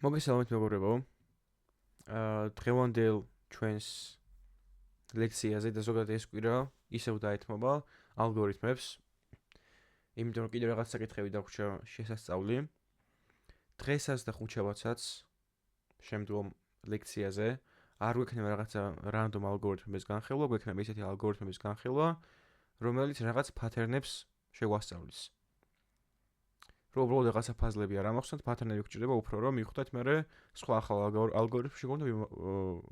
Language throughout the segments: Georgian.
მოგესალმებით მეგობრებო. დღევანდელ ჩვენს ლექციაზე და ზოგადად ეს კვირა ისევ დაეთმობა ალგორითმებს. იმიტომ რომ კიდევ რაღაც საკითხები დაგვრჩა შესასწავლი. დღესაც და ხუთშაბათსაც შემდგომ ლექციაზე არ გვექნება რაღაცა რანდომ ალგორითმების განხილვა, გვექნება ისეთი ალგორითმების განხილვა, რომელიც რაღაც პათერნებს შეგვასწავლის. რომ უბრალოდ რაღაცა ფაზლები არ ამახსნათ, პათერნები გვჭირდება უფრო რომ მივხვდეთ მე სხვა ახალ ალგორითმში შეგვიძლია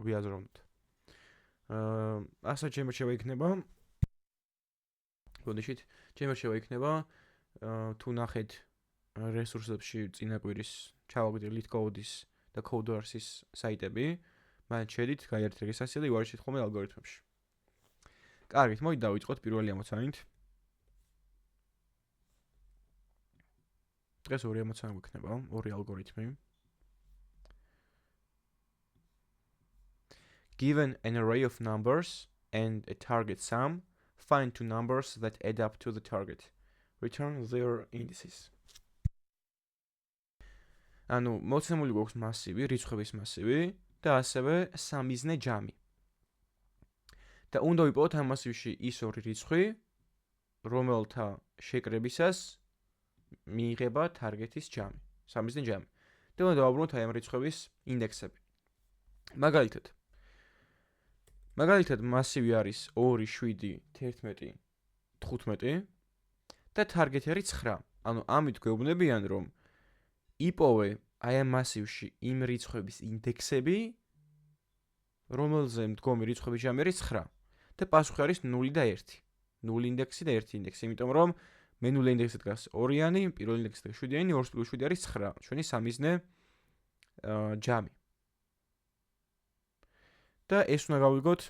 ვიაზროვნოთ. ასე ჩემი რჩევა იქნება. გოდიშით, ჩემი რჩევა იქნება თუ ნახეთ რესურსებში წინა კვირის ჩავაგდილი LeetCode-ის და Codewars-ის საიტები, მან შედით გაიარეთ რეგისტრაცია და ივარჩით ხოლმე ალგორითმებში. კარგით, მოდით დავიწყოთ პირველი ამოცანით. დღეს ორი ამოცანა გვექნება, ორი ალგორითმი. Given an array of numbers and a target sum, find two numbers that add up to the target. Return their indices. ანუ მოცემული გვაქვს მასივი, რიცხვების მასივი და ასევე სამიზნე ჯამი. და უნდა ვიპოვოთ ამ მასივში ის ორი რიცხვი, რომელთა შეკრებისას მიიღება ტარგეტის ჯამი, სამიზნე ჯამი. და უნდა დავაბრუნოთ აი ამ რიცხვების ინდექსები. მაგალითად მასივი არის 2, 7, 11, 15 და ტარგეტი არის 9. ანუ ამით გვეუბნებიან რომ იპოვე აი ამ მასივში იმ რიცხვების ინდექსები, რომელზე მდგომი რიცხვების ჯამი არის 9 და პასუხი არის 0 და 1. 0 ინდექსი და 1 ინდექსი, იმიტომ რომ მე 0 ინდექსი დგას 2-იანი, პირველი ინდექსი დგას 7-იანი, 2 + 7 არის 9. ჩვენი სამიზნე ჯამი. და ეს უნდა გავიგოთ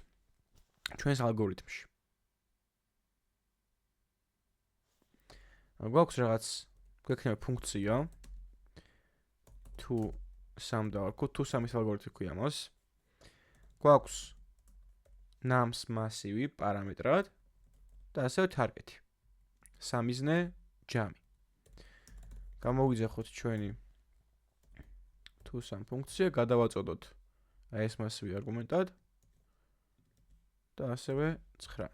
ჩვენს ალგორითმში. გვაქვს რაღაც გვექნება ფუნქცია თუ სამ დავარქოთ, თუ სამის ალგორითმი ქვია მას. გვაქვს nums მასივი პარამეტრად და ასევე ტარგეტი. სამიზნე ჯამი. გამოვიძახოთ ჩვენი თუ სამ ფუნქცია, გადავაწოდოთ აი ეს მასივი არგუმენტად და ასევე 9.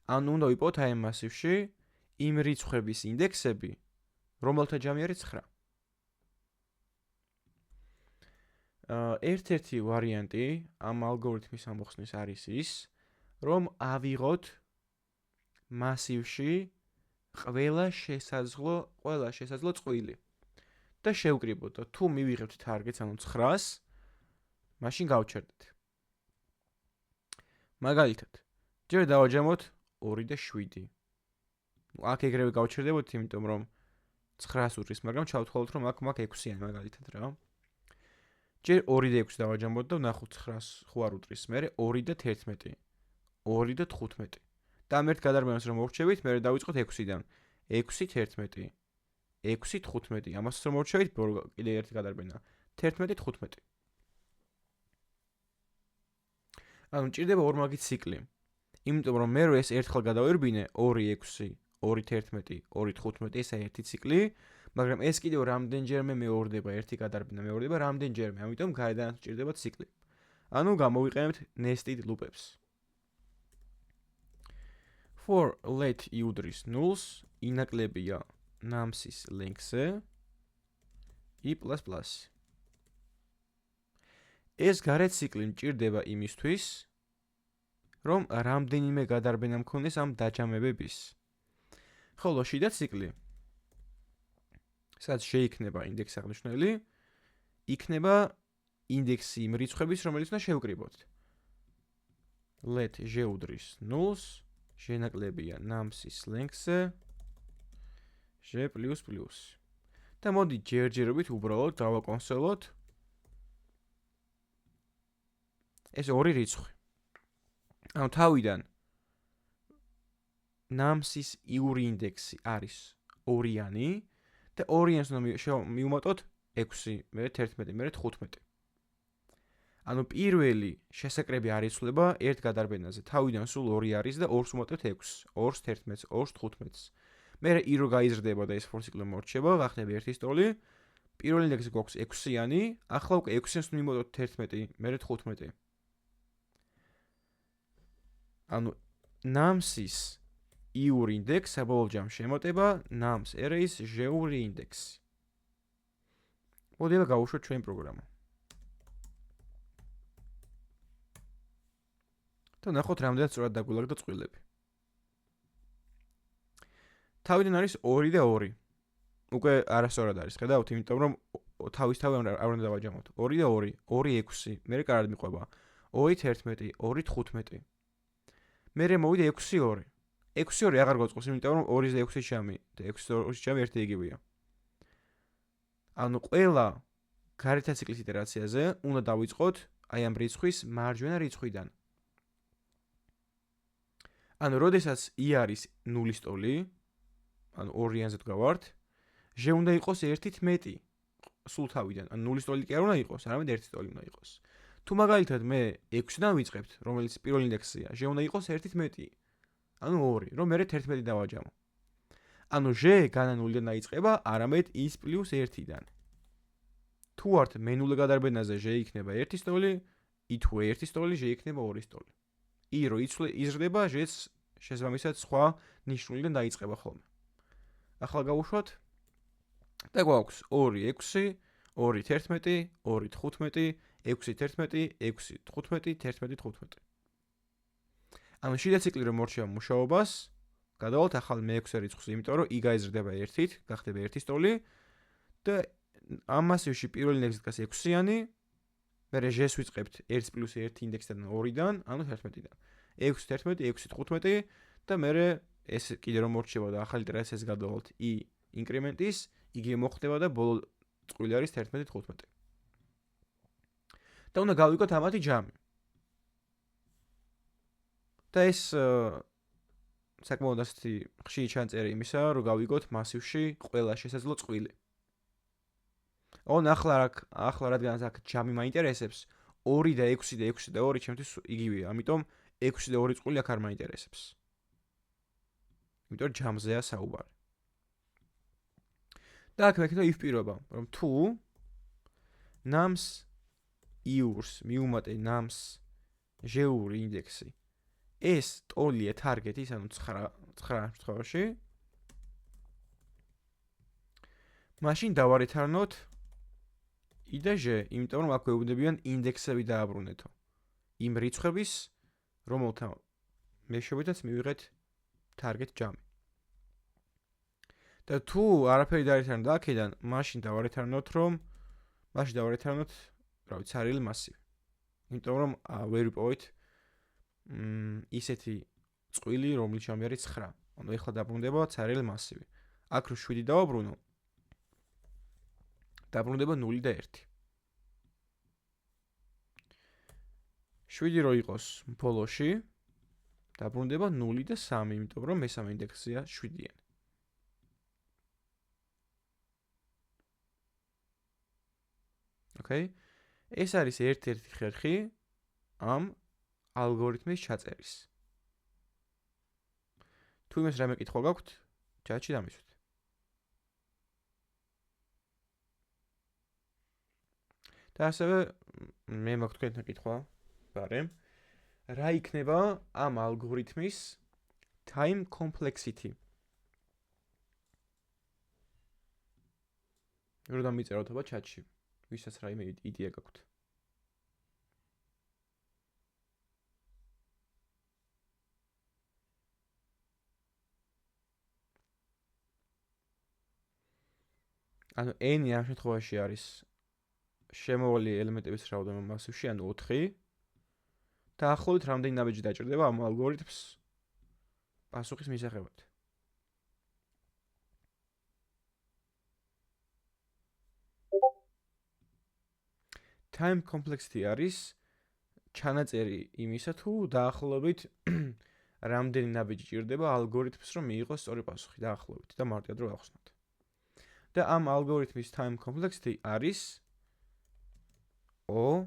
ანუ უნდა ვიპოვოთ აი ამ მასივში იმ რიცხვების ინდექსები, რომელთა ჯამი არის 9. ერთ-ერთი ვარიანტი ამ ალგორითმის ამოხსნის არის ის, რომ ავიღოთ მასივში ყველა შესაძლო წყვილი და შევკრიბოთ და თუ მივიღებთ ტარგეტს, ანუ 9-ს, მაშინ გავჩერდეთ. მაგალითად, ჯერ დავაჯამოთ 2 და 7. აქ ეგრევე გავჩერდებოდით, იმიტომ რომ 9-ს უდრის, მაგრამ ჩავთვალოთ რომ აქ მაქვს 6-იანი მაგალითად რა. ჯერ 2 და 6 დავაჯამოთ და ვნახოთ 9-ს ხო არ უდრის, მერე 2 და 11, 2 და 15. და ამ ერთ გადარბენას რომ მოვრჩევით, მერე დავიწყოთ 6-დან. 6, 11, 6, 15. ამას რომ მოვრჩევით, კიდე ერთი გადარბენა. 11, 15. ანუ ჭირდება ორმაგი ციკლი. იმიტომ რომ მე ეს ერთხელ გადავერბინე 2, 6, 2, 11, 2, 15, ესა ერთი ციკლი, მაგრამ ეს კიდევ რამდენჯერმე მეორდება, ერთი გადარბენა მეორდება რამდენჯერმე, ამიტომ გარედან ჭირდება ციკლი. ანუ გამოვიყენებთ nested loop-ებს. For let უდრის 0-ს, ინაკლებია nums-ის length-ზე i++. ეს გარე ციკლი მჭირდება იმისთვის, რომ რამდენიმე გადარბენა მქონდეს ამ დაჯამებების. ხოლო შიდა ციკლი, სადაც შეიქმნება ინდექსი აღნიშნული, იქნება ინდექსი იმ რიცხვების, რომელიც უნდა შევკრიბოთ. let უდრის 0-ს, შენაკლებია nums-ის length-ზე j++. და მოდი ჯერჯერობით უბრალოდ დავაკონსოლოთ ეს ორი რიცხვი. ანუ თავიდან nums-ის იური ინდექსი არის 2-იანი და 2-იანს უნდა მივუმატოთ 6, მერე 11, მერე 15. ანუ პირველი შესაკრები არ იცვლება ერთ გადარბენაზე. თავიდან სულ 2 არის და 2-ს ვუმატებთ 6, 2-ს 11-ს, 2-ს 15-ს. მერე ირო გაიზრდება და ეს ფორციკლი მორჩება, გახდება ერთი სტოლი, პირველი ინდექსი გვაქვს 6-იანი, ახლა უკვე 6-იანს მივიმოდოთ 11, მერე 15. ანუ ნამსის იური ინდექსი საბოლოო ჯამში შემოტება ნამს array-ის ჟეული ინდექსი. მოდი გავუშვოთ ჩვენი პროგრამა. და ნახოთ რამდენად სწორად დაგვილაგდა წყვილები. თავიდან არის 2 და 2. უკვე არასწორად არის, ხედავთ, იმიტომ რომ თავისთავად არ უნდა დავაჯამოთ. 2 და 2, 2 6, მერე კარად მიყვება. 2 11, 2 15. მერე მოვიდა 6 2. 6 2 აღარ გვაწყობს, იმიტომ რომ 2 და 6 ჯამი და 6 და 2 ჯამი ერთი იგივეა. ანუ ყველა გარეთა ციკლის იტერაციაზე უნდა დავიწყოთ აი ამ რიცხვის მარჯვენა რიცხვიდან. ანუ როდესაც i არის 0-ის ტოლი, ანუ 2-იანზე დგავართ, ჟ უნდა იყოს 1-ით მეტი სულ თავიდან. ანუ 0-ის ტოლი კი არ უნდა იყოს, არამედ 1-ის ტოლი უნდა იყოს. თუ მაგალითად მე 6-დან ვიწყებთ, რომელიც პირველი ინდექსია, ჟ უნდა იყოს 1-ით მეტი. ანუ 2, რომ მე 11 დავაჯამო. ანუ ჟ განა 0-დან დაიწყება, არამედ is + 1-დან. თუ ვართ მე-0 გადარბენაზე ჟ იქნება 1-ის ტოლი, i თუ 1-ის ტოლი, ჟ იქნება 2-ის ტოლი. i რო იზრდება, ჟ-ს შესაბამისად სხვა ნიშნულიდან დაიწყება ხოლმე. ახლა გავუშვათ და გვაქვს 2 6, 2 11, 2 15, 6 11, 6 15, 11 15. ანუ შიდა ციკლი რომ მორჩება მუშაობას, გადავალთ ახალ მე-6 რიცხვს, იმიტომ რომ i გაიზრდება 1-ით, გახდება 1-ის ტოლი და ამ მასივში პირველი ინდექსი დგას 6-იანი, მერე ჟ-ს ვიწყებთ 1 + 1 ინდექსიდან 2-დან, ანუ 11-დან. 6 11, 6 15 და მერე ეს კიდე რომ მორჩება და ახალი ტერასეს გადავალთ i ინკრემენტის, იგივე მოხდება და ბოლო წყვილი არის 11 15. და უნდა გავიგოთ ამათი ჯამი. და ეს საკმაოდ ასეთი ხშირი ჩანწერი იმისა, რომ გავიგოთ მასივში ყველა შესაძლო წყვილი. ახლა რადგანაც აქ ჯამი მაინტერესებს, 2 და 6 და 6 და 2 ჩემთვის იგივეა, ამიტომ 6 და 2 წყვილი აქ არ მაინტერესებს. იმიტომ ჯამზეა საუბარი. და აქ მექნება if პირობა, რომ თუ nams iurs მიუმატე nams ჟეული ინდექსი ეს ტოლია target-ის, ანუ 9 შემთხვევაში, მაშინ დავარეითარნოთ i და ჟ, იმიტომ რომ აქ გვეუბნებიან ინდექსები დააბრუნეთო. იმ რიცხვების, რომელთა მეშვეობითაც მივიღეთ target ჯამი. და თუ არაფერი დაარეითარნოთ აქედან, მაშინ დავარეითარნოთ ცარიელი მასივი. იმიტომ რომ ვერ ვიპოვეთ ისეთი წყვილი, რომლის ჯამი არის 9. ანუ ეხლა დაბრუნდება ცარიელი მასივი. აქ რო 7 დავაბრუნო, დაბრუნდება 0 და 1. 7 რო იყოს ბოლოში, დაბრუნდება 0 და 3, იმიტომ რომ მესამე ინდექსია 7-იანი. Okay? ეს არის ერთ-ერთი ხერხი ამ ალგორითმის ჩაწერის. თუ იმას რამე კითხვა გაქვთ, ჩატში დამისვით. და ასევე მე მაქვს თქვენთან კითხვა, ბარემ, რა იქნება ამ ალგორითმის time complexity? რო დამიწეროთ აბა ჩატში, ვისაც რაიმე იდეა გაქვთ. ანუ n ამ შემთხვევაში არის შემოვლი ელემენტების რაოდენობა მასივში, ანუ 4. დაახლოებით რამდენი ნაბიჯი დაჭირდება ამ ალგორითმს პასუხის მისაღებად. time complexity არის ჩანაწერი იმისა, თუ დაახლოებით რამდენი ნაბიჯი ჭირდება ალგორითმს, რომ მიიღოს სწორი პასუხი, დაახლოებით და მარტივად რომ ახსნათ. და ამ ალგორითმის time complexity არის O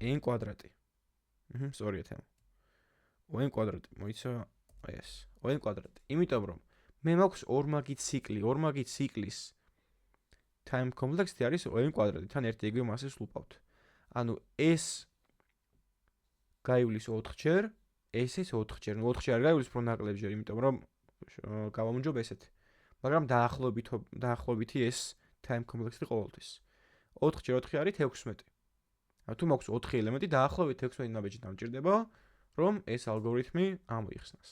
n კვადრატი. სწორია თემა. O n კვადრატი, მოიცა ეს. O n კვადრატი. იმიტომ რომ მე მაქვს ორმაგი ციკლი, ორმაგი ციკლის time complexity არის n კვადრატი, თან ერთი იგივე მასის ვუყავთ. ანუ ეს გაივლის 4-ჯერ, ეს 4-ჯერ. 4-ჯერ არ გაივლის, უფრო ნაკლებჯერ, იმიტომ რომ გავამონჯობ ესეთ. მაგრამ დაახლოებითი ეს time complexity ყოველთვის. 4-ჯერ 4 არის 16. თუ მაქვს 4 ელემენტი, დაახლოებით 16 ნაბიჯი დამჭირდება, რომ ეს ალგორითმი ამოიხსნას.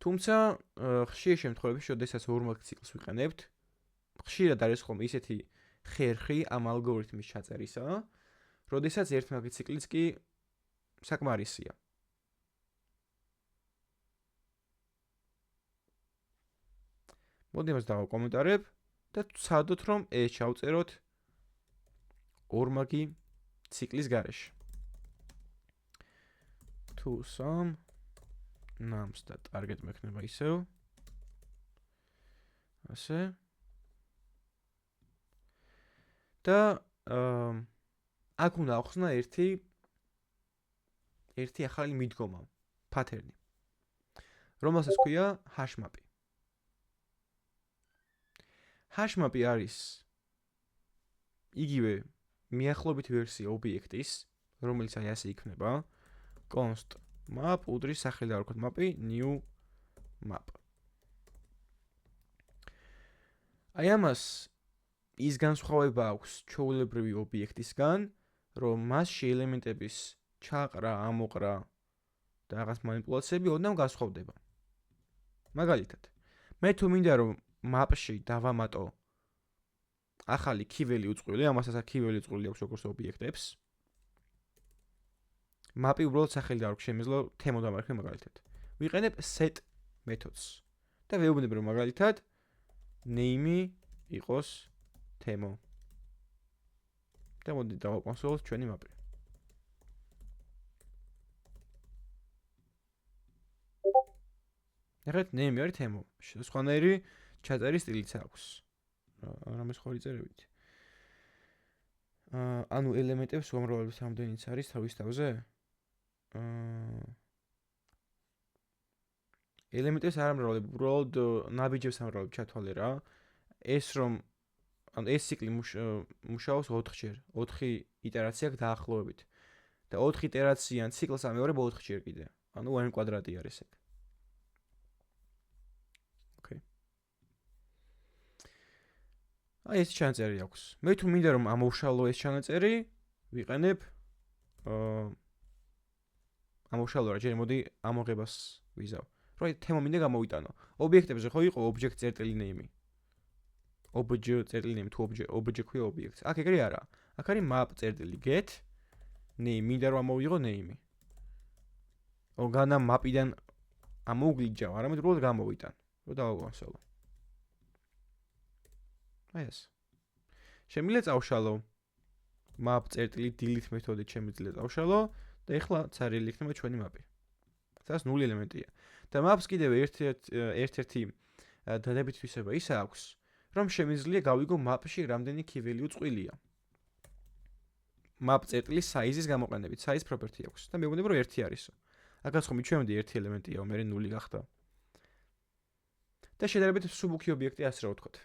თუმცა ხშირ შემთხვევებში, როდესაც ორმაგ ციკლს ვიყენებთ, ხშირად არის ხოლმე ისეთი ხერხი ამ ალგორითმის ჩაწერისა, როდესაც ერთმაგ ციკლიც კი საკმარისია. მოდი მას დავაკომენტარებ და ვცადოთ, რომ ეს ჩავწეროთ ორმაგი ციკლის გარეშე. თუ სამ nums და target მექნება ისევ. ასე. და აქ უნდა ახსნა ერთი ახალი მიდგომა, pattern-ი, რომელსაც ქვია hash map-ი. hash map-ი არის იგივე მიახლოებით ვერსია ობიექტის, რომელიც აი ასე იქნება, const map უდრის სახელი დავარქვათ map-ი new map. აი ამას ის განსხვავება აქვს ჩვეულებრივი ობიექტისგან, რომ მასში ელემენტების ჩაყრა, ამოყრა და რაღაც манипуляციები ოდნავ განსხვავდება. მაგალითად, მე თუ მინდა რომ map-ში დავამატო ახალი key-value წყვილი, ამასაც key-value წყვილი აქვს როგორც ობიექტებს. map-ი უბრალოდ სახელი დავარქვი, შემიძლია თემო დამარხე მაგალითად. ვიყენებ set მეთოდს და ვეუბნებ რომ მაგალითად name-ი იყოს თემო. და მოდი დავაკონსოლოთ ჩვენი map-ი. ახლა name არის თემო. სხვანაირი ჩაწერის სტილიც აქვს. რამე სხვა წერებით. ანუ ელემენტებს უამრავობის რამდენიც არის თავის თავზე? ელემენტებს არ ამრავლებ, უბრალოდ ნაბიჯებს ამრავლებ ჩათვალე რა. ეს რომ ანუ ეს ციკლი მუშაობს 4-ჯერ, 4 იტერაცია აქვს დაახლოებით. და 4 იტერაციან ციკლს ამეორებ 4-ჯერ კიდე. ანუ n კვადრატი არის ეგ. ოკეი. აი ეს ჩანაწერი აქვს. მე თუ მინდა რომ ამოვშალო ეს ჩანაწერი, ვიყენებ ამოვშალო რა, ჯერ მოდი ამოღებას ვიზავ. რომ თემო მინდა გამოვიტანო. ობიექტებზე ხო იყო object წერტილი name-ი. object წერტილი name თუ object ქვია ობიექტს. აქ ეგრე არა. აქ არის map წერტილი get name, მინდა რომ ამოვიღო name-ი. განა map-იდან ამოუგლიჯავ, არამედ უბრალოდ გამოვიტან. რომ დავაკონსოლო. აი ეს. შემიძლია წავშალო map წერტილი delete მეთოდით შემიძლია წავშალო და ეხლა ცარიელი იქნება ჩვენი map-ი. სადაც 0 ელემენტია. და maps კიდევ ერთ-ერთი დადებითი თვისება ის აქვს, რომ შემიძლია გავიგო map-ში რამდენი key value წყვილია. map წერტილის size-ის გამოყენებით, size property აქვს და მეუბნები რომ 1 არისო. აქაც ხომ მიჩვენდი 1 ელემენტია, მე 0 გახდა. და შედარებით მსუბუქი ობიექტი ასე რა ვთქვათ.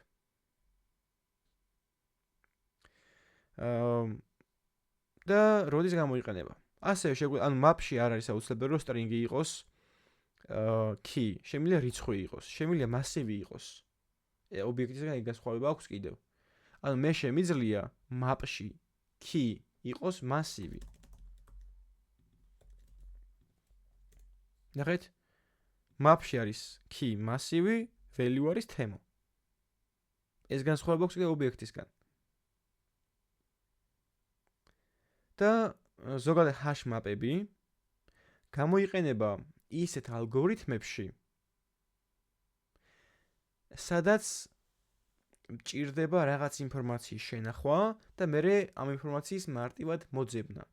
და როდის გამოიყენება? ასე შეგვიძლია, ანუ map-ში არ არის აუცილებელი რომ string იყოს key, შემიძლია რიცხვი იყოს, შემიძლია მასივი იყოს. ობიექტისგან იქ განსხვავება აქვს კიდევ. ანუ მე შემიძლია map-ში key იყოს მასივი. ნახეთ? map-ში არის key მასივი, value არის თემო. ეს განსხვავება აქვს კიდევ ობიექტისგან. და ზოგადად hash map-ები გამოიყენება ისეთ ალგორითმებში, სადაც მჭირდება რაღაც ინფორმაციის შენახვა და მერე ამ ინფორმაციის მარტივად მოძებნა.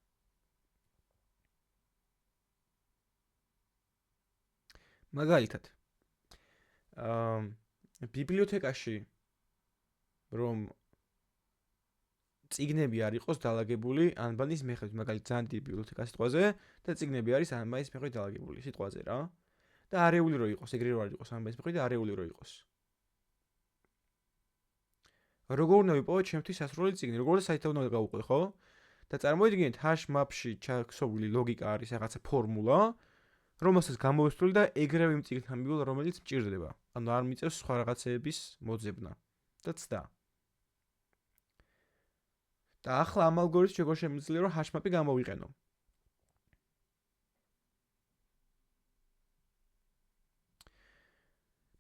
მაგალითად, ბიბლიოთეკაში რომ წიგნები არ იყოს დალაგებული ანბანის მიხედვით, მაგალითად ძალიან დიდი ბიბლიოთეკა სიტყვაზე და წიგნები არის ანბანის მიხედვით დალაგებული სიტყვაზე რა. და არეული რო იყოს, ეგრე რო არ იყოს ანბანის მიხედვით, არეული რო იყოს. როგორ უნდა ვიპოვოთ ჩემთვის სასურველი წიგნი, როგორ საერთოდ უნდა გავუყვე, ხო? და წარმოიდგინეთ, hash map-ში ჩაქსოვილი ლოგიკა არის რაღაცა ფორმულა, რომელსაც გამოვესწრული და ეგრევე იმ წიგნთან მივალ, რომელიც მჭირდება. ანუ არ მიწევს სხვა რაღაცეების მოძებნა და ცდა. და ახლა ამ ალგორითმს როგორ შემიძლია რომ hash map-ი გამოვიყენო?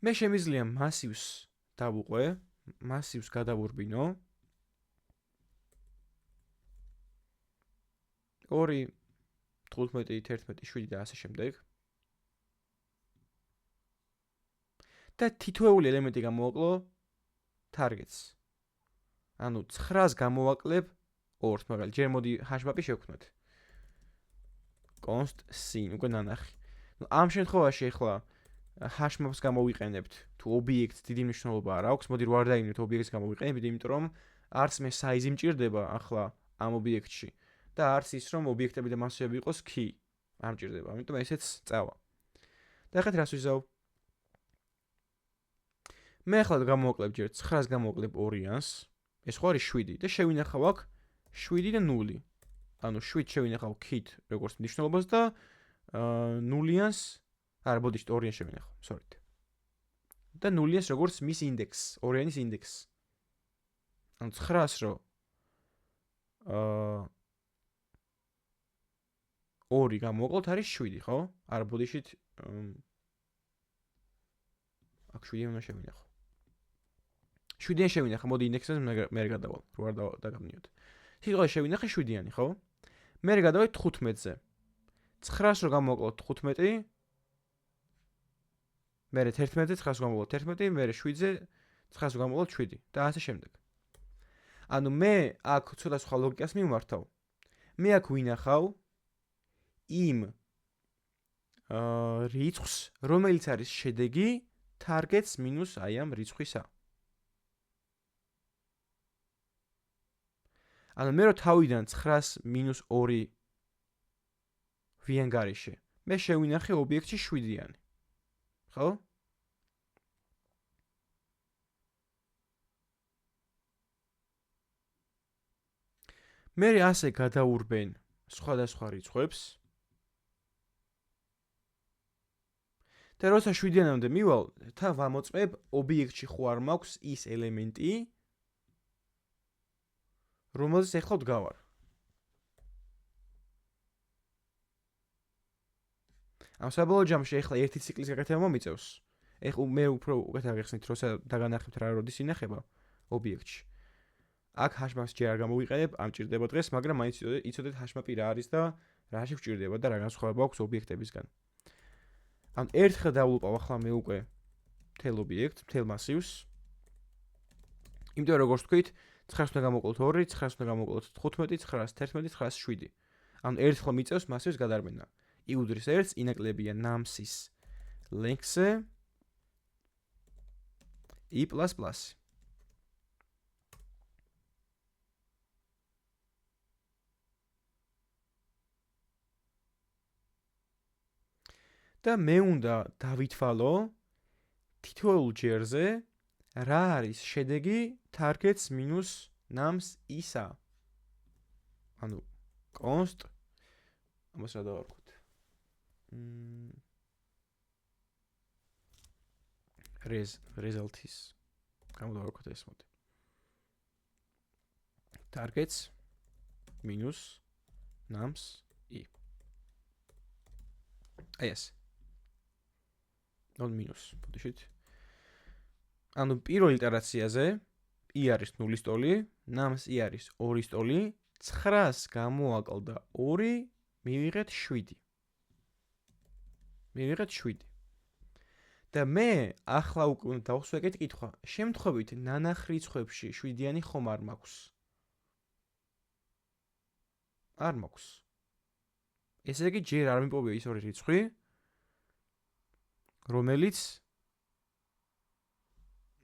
მე შემიძლია მასივს დავუყვე, მასივს გადავურბინო. 2 15 11 7 და ასე შემდეგ. და თითოეული ელემენტი გამოვაკლო targets. ანუ 9-ს გამოვაკლებ 2-ს, მაგრამ ჯერ მოდი hash map-ი შევქმნათ. const sin უკვე ნანახი. ნუ ამ შემთხვევაში ახლა hash map-ს გამოვიყენებთ თუ ობიექტს დიდი მნიშვნელობა არ აქვს, მოდი 8 დაიმნოთ ობიექტს გამოვიყენებთ, იმიტომ რომ არც მე size-ი მჭირდება ახლა ამ ობიექტში და არც ის რომ ობიექტები და მასივები იყოს key. არ მჭირდება, ამიტომ ესეც წავა. და ახლა რას ვიზავ? მე ახლა გამოვაკლებ ჯერ 9-ს გამოვაკლებ 2-იანს, ეს ხო არის 7 და შევინახავ აქ 7 და 0. ანუ 7 შევინახავ key-თ როგორც მნიშვნელობას და 0-იანს არა, ბოდიშ 2-იანს შევინახავ, sorry. და 0-იანს როგორც მის ინდექსს, 2-იანის ინდექსს. ანუ 9-ს რო 2 გამოვაკლოთ არის 7, ხო? არა, ბოდიშით აქ 7 უნდა შევინახო. 7-იან შევინახე, მოდი ინდექსებს მე გადავალ, რო არ დაგაბნიოთ. სიტყვა შევინახე 7-იანი, ხო? მე გადავედ 15-ზე. 9-ს რო გამოვაკლოთ 15, მე 11-ზე 9-ს გამოვაკლოთ 11, მე 7-ზე 9-ს გამოვაკლოთ 7 და ასე შემდეგ. ანუ მე აქ ცოტა სხვა ლოგიკას მიმართავ. მე აქ ვინახავ იმ რიცხვს, რომელიც არის შედეგი targets minus აი ამ რიცხვისა. ანუ მე რო თავიდან 9-ს minus 2 ვიან გარეშე, მე შევინახე ობიექტში 7-იანი. ხო? მე ასე გადაურბენ სხვადასხვა რიცხვებს. და როცა 7-იანამდე მივალ, თან ვამოწმებ ობიექტში ხო არ მაქვს ის ელემენტი, რომელზეც ეხლა ვდგავარ. ამ საბოლოო ჯამში ეხლა ერთი ციკლის გაკეთება მომიწევს. ეხლა მე უფრო უკეთ აღიხსნით, როცა დაგანახებთ რა როდის ინახება ობიექტში. აქ hash map-ს ჯერ არ გამოვიყენებ, ამ ჭირდება დღეს, მაგრამ მაინც იცოდეთ hash map-ი რა არის და რაში გვჭირდება და რა განსხვავება აქვს ობიექტებისგან. ან ერთხელ დავლუპავ ახლა მე უკვე მთელ ობიექტს, მთელ მასივს. იმიტომ როგორც ვთქვით, 9-ს უნდა გამოვაკლოთ 2, 9-ს უნდა გამოვაკლოთ 15, 9-ს 11, 9-ს 7. ანუ ერთხელ მიწევს მასივს გადარბენა. იუდრის ერთს ინაკლებია nums-ის length-ზე i++. და მე უნდა დავითვალო თითოეულ ჯერზე რა არის შედეგი targets minus nums isa. ანუ const ამას რა დავარქვით? results გამოდავარქვით ეს მოდი. targets minus nums i. აი ეს. non minus, ბოდიშით. ანუ პირველ იტერაციაზე i არის 0-ის ტოლი, nums i არის 2-ის ტოლი, 9-ს გამოვაკლდა 2, მივიღეთ 7. მივიღეთ 7. და მე ახლა უკვე დავხსოვე ეგეთი კითხვა. შემთხვევით ნანახ რიცხვებში 7-იანი ხომ არ მაქვს? არ მაქვს. ესე იგი ჯერ არ მიპოვია ის ორი რიცხვი, რომელიც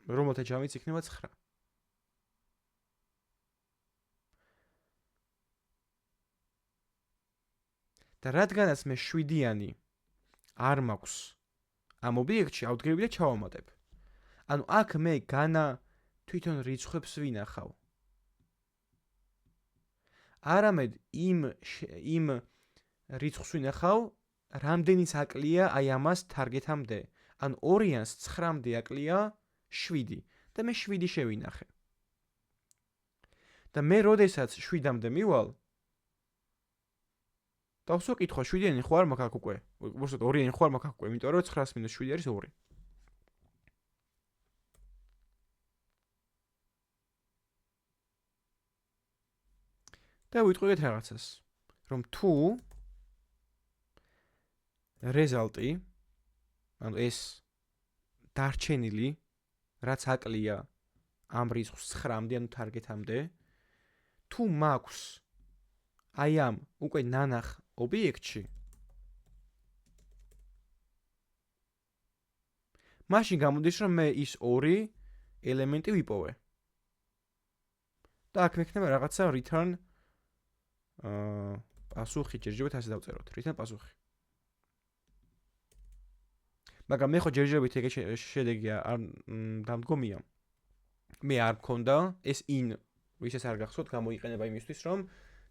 რომელთა ჯამიც იქნება 9. და რადგანაც მე 7-იანი არ მაქვს ამ ობიექტში, ავდგები და ჩავამატებ. ანუ აქ მე განა თვითონ რიცხვებს ვინახავ. არამედ იმ რიცხვს ვინახავ, რამდენი აკლია აი ამას თარგეტამდე. ან 2-იანს 9-მდე აკლია 7 და მე 7 შევინახე. და მე როდესაც 7-მდე მივალ, დავსვო კითხვა 7-იანი ხო არ მაქვს აქ უკვე? უბრალოდ 2-იანი ხო არ მაქვს აქ უკვე, იმიტომ რომ 900 - 7 არის 2. და ვიტყვით რაღაცას, რომ თუ რეზალტი, ანუ ეს დარჩენილი, რაც აკლია ამ რიცხვს 9-მდე, ანუ თარგეტამდე, თუ მაქვს აი ამ უკვე ნანახ ობიექტში, მაშინ გამოდის, რომ მე ის 2 ელემენტი ვიპოვე. და აქ მექნება რაღაცა return პასუხი, ჯერჯერობით ასე დავწეროთ, return პასუხი. მაგრამ მე ხო ჯერჯერობით ეგ შედეგი არ დამდგომია. მე არ მქონდა ეს in, ვისაც არ გახსოვთ, გამოიყენება იმისთვის, რომ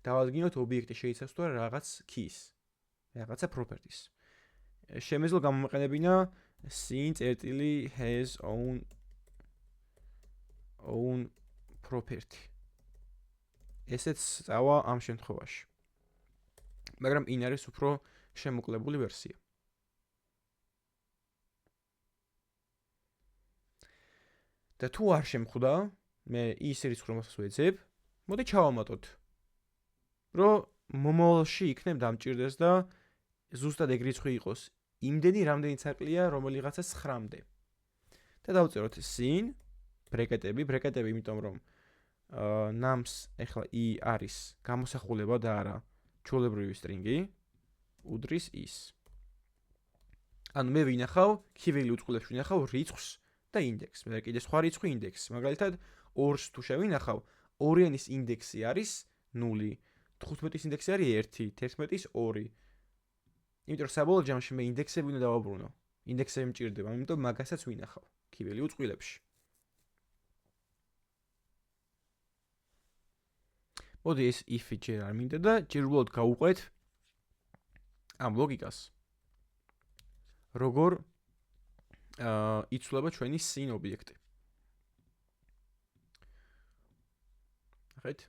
დავადგინოთ ობიექტი შეიცავს თუ არა რაღაც keys, რაღაცა properties. შემეძლო გამომეყენებინა scene has own property. ესეც წავა ამ შემთხვევაში. მაგრამ in არის უფრო შემოკლებული ვერსია. და თუ არ შემხვდა, მე ის რიცხვი რომელსაც ვეძებ, მოდი ჩავამატოთ, რომ მომავალში იქნებ დამჭირდეს და ზუსტად ეგ რიცხვი იყოს იმდენი, რამდენიც აკლია რომელიღაცას 9-მდე. და დავწეროთ sin ბრეკეტები, იმიტომ რომ nums ეხლა i არის გამოსახულება და არა ჩვეულებრივი სტრინგი, უდრის is. ანუ მე ვინახავ, ქივილი უწყლებს ვინახავ რიცხვს და ინდექსს. მე კიდე სხვა რიცხვი ინდექსს. მაგალითად 2-ს თუ შევინახავ, 2-იანის ინდექსი არის 0, 15-ის ინდექსი არის 1, 11-ის 2. იმიტომ რომ საბოლოო ჯამში მე ინდექსები უნდა დავაბრუნო. ინდექსები მჭირდება, იმიტომ მაგასაც ვინახავ ქივილი უწყლებში. მოდი ეს if-ი ჯერ არ მინდა და ჯერ უბრალოდ გავუყვეთ ამ ლოგიკას. როგორ იცვლება ჩვენი scene ობიექტი. ახეთ.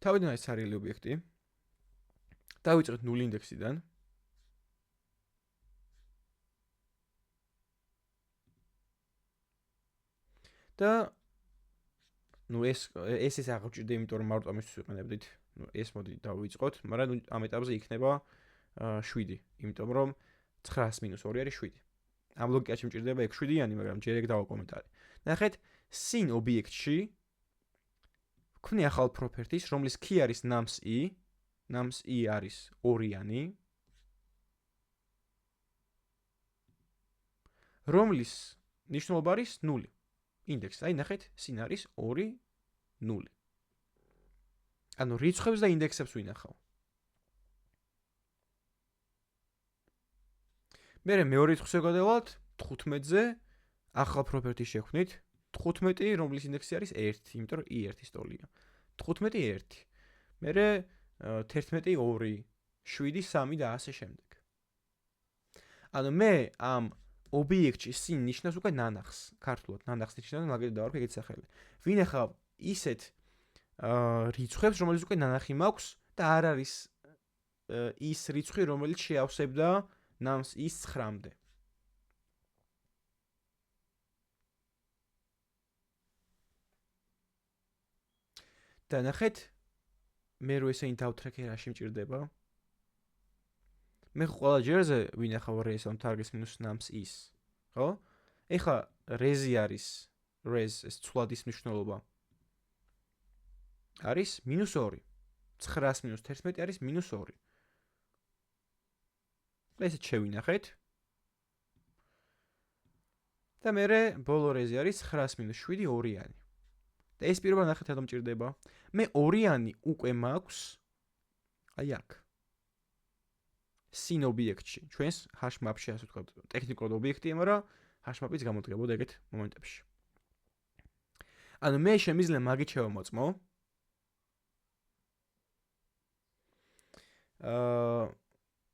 თავიდან ეს არის ობიექტი. დავიწყეთ 0 ინდექსიდან. და ეს აღჭირდა, იმიტომ რომ მარტო ამისთვის ვიყენებდით. ეს მოდი დავიწყოთ, მაგრამ ამ ეტაპზე იქნება 7, იმიტომ რომ 900 - 2 არის 7. ამ ლოგიკაში მჭირდება ეგ 7-იანი, მაგრამ ჯერ ეგ დავაკომენტარი. ნახეთ, scene ობიექტში ვქვნი ახალ properties, რომლის key არის nums i არის 2-იანი, რომლის ნიშნულობა არის 0. ინდექსი, აი ნახეთ, scene არის 2, 0. ანუ რიცხვებს და ინდექსებს ვინახავ. მერე მეორე რიცხვზე გადავალთ 15-ზე, ახალ property შევქმნით, 15, რომლის ინდექსი არის 1, იმიტომ რომ i1 სტოლია. 15 1. მერე 11 2, 7 3 და ასე შემდეგ. ანუ მე ამ ობიექტში scene ნიშნავს უკვე ნანახს, ქართულად ნანახს ნიშნავს, მაგალითად დავარქვა ეგეთი სახელი. ვინახავ ისეთ რიცხვებს, რომელიც უკვე ნანახი მაქვს და არ არის ის რიცხვი, რომელიც შეავსებდა nums is 9-მდე. და ნახეთ, მე რო ესენი დავთრეკე რაში მჭირდება. მე ყველა ჯერზე ვინახავ res on targets minus nums is, ხო? ეხლა res-ი არის, ეს ცვლადის მნიშვნელობა არის -2. 900 - 11 არის -2. ესეც შევინახეთ. და მერე ბოლო res-ი არის 900 - 7 2-იანი. და ეს პირობა ნახეთ რა მჭირდება. მე 2-იანი უკვე მაქვს აი აქ. scene ობიექტში, ჩვენს hash map-ში ასე ვთქვათ, ტექნიკურად ობიექტია, მაგრამ hash-map-იც გამოდგებოდა ეგეთ მომენტებში. ანუ მე შემიძლია მაგით შევამოწმო.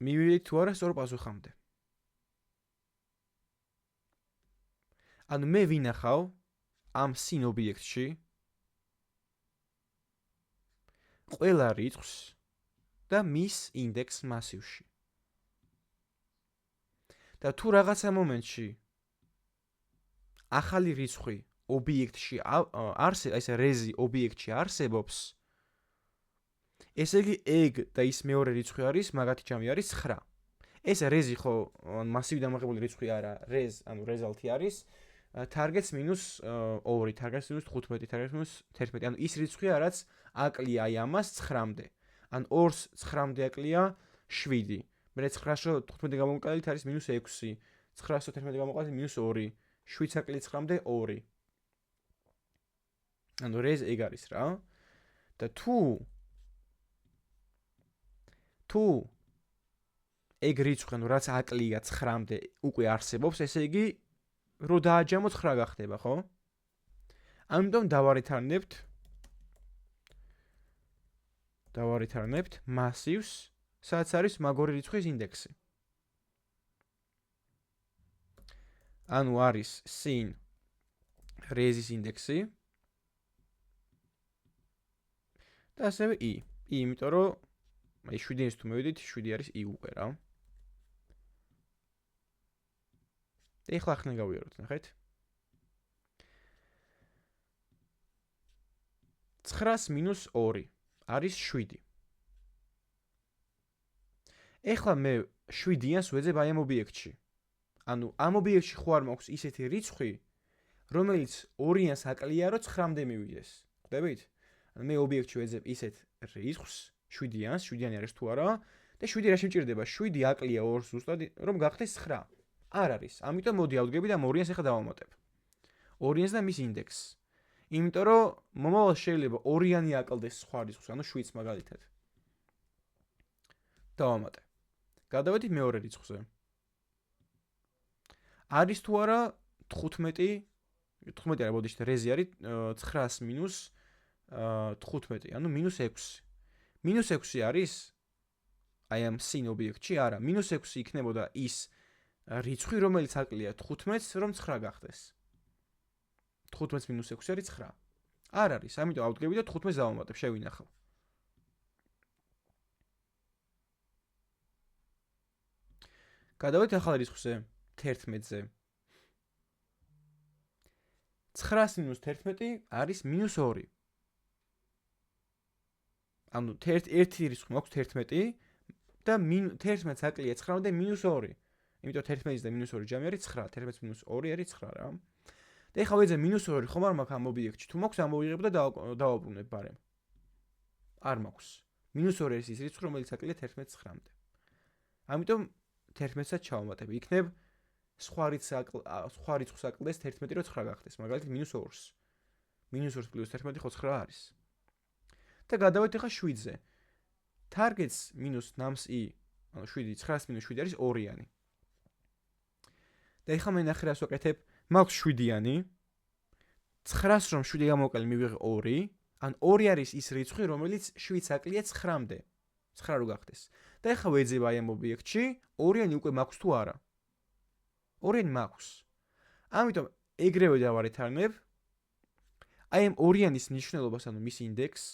მივიდით თუ არა სწორ პასუხამდე. ანუ მე ვინახავ ამ sin ობიექტში ყველა რიცხვს და მის ინდექს მასივში. და თუ რაღაცა მომენტში ახალი რიცხვი ობიექტში ესე რეზი ობიექტში არსებობს, ესე იგი egg და ის მეორე რიცხვი არის, მაგათი ჯამი არის 9. ეს რეზი ხო მასივი დამაღებული რიცხვი არა, rez, ანუ result-ი არის targets minus 2, targets minus 15, targets minus 11. ანუ ის რიცხვია, რაც აკლია აი ამას 9-მდე. ან 2-ს 9-მდე აკლია 7. მე 9-ს 15 გამოვაკალით არის -6, 9-ს 11 გამოვაკალით -2, 7-ს აკლია 9-მდე 2. ანუ rez ეგ არის რა. და თუ ეგ რიცხვი, ანუ რაც აკლია 9-მდე უკვე არსებობს, ესე იგი რო დააჯამო 9 გახდება, ხო? ამიტომ დავარითარნებთ massivs, სადაც არის მაგორი რიცხვის ინდექსი. ანუ არის sin rezis ინდექსი და ასევე i. იმიტომ რომ აი 7-ის თუ მივიდით, 7 არის i უკვე რა. ეხლა ახლა გავიაროთ, ნახეთ. 9-ს -2 არის 7. ეხლა მე 7-იანს ვეძებ აი ამ ობიექტში. ანუ ამ ობიექტში ხო არ მაქვს ისეთი რიცხვი, რომელიც 2-იანს აკლია, რომ 9-მდე მივიდეს. ხვდებით? ანუ მე ობიექტში ვეძებ ისეთ რიცხვს, 7-იანს, 7-იანი არის თუ არა, და 7 რა შემჭირდება? 7 აკლია 2-ს ზუსტად, რომ გახდეს 9. არ არის. ამიტომ მოდი ავდგები და 2-იანს ახლა დავამატებ. 2-იანს და მის ინდექსს. იმიტომ რომ მომავალში შეიძლება 2-იანი აკლდეს სხვა რიცხვს, ანუ 7-ს მაგალითად. დავამატე. გადავედით მეორე რიცხვზე. არის თუ არა 15 არა, ბოდიშთ, რეზი არის 9-ს -15, ანუ -6. -6 არის აი ამ sin ობიექტში, არა, -6 იქნებოდა ის რიცხვი, რომელიც აკლია 15-ს, რომ 9 გახდეს. 15-ს -6 არის 9. არ არის, ამიტომ ავდგები და 15-ს დავამატებ, შევინახავ. გადავედით ახალ რიცხვზე, 11-ზე. 9-ს -11 არის -2. ანუ ერთი რიცხვი მაქვს 11 და 11-ს აკლია 9-მდე -2. იმიტომ 11-ის და -2 ჯამი არის 9, 11-ს -2 არის 9 რა. და ეხლა ვეძებ -2 ხომ არ მაქვს ამ ობიექტში, თუ მაქვს ამოვიღებ და დავაბრუნებ ბარემ. არ მაქვს. -2 არის ის რიცხვი, რომელიც აკლია 11-ს 9-მდე. ამიტომ 11-საც ჩავამატებ. იქნებ სხვა რიცხვს აკლდეს 11, რომ 9 გახდეს, მაგალითად -2-ს. -2 + 11 ხო 9 არის. და გადავედით ახლა 7-ზე. targets minus nums i, ანუ 7, 9-ს -7 არის 2-იანი. და ეხლა მე ნახე რას ვაკეთებ, მაქვს 7-იანი, 9-ს რომ 7 გამოვაკალე მივიღე 2, ან 2 არის ის რიცხვი, რომელიც 7-ს აკლია 9-მდე. 9 რო გახდეს. და ეხლა ვეძებ აი ამ ობიექტში, 2-იანი უკვე მაქვს თუ არა. 2-იანი მაქვს. ამიტომ ეგრევე დავარითარნებ აი ამ 2-яნის მნიშვნელობას, ანუ მის ინდექსს,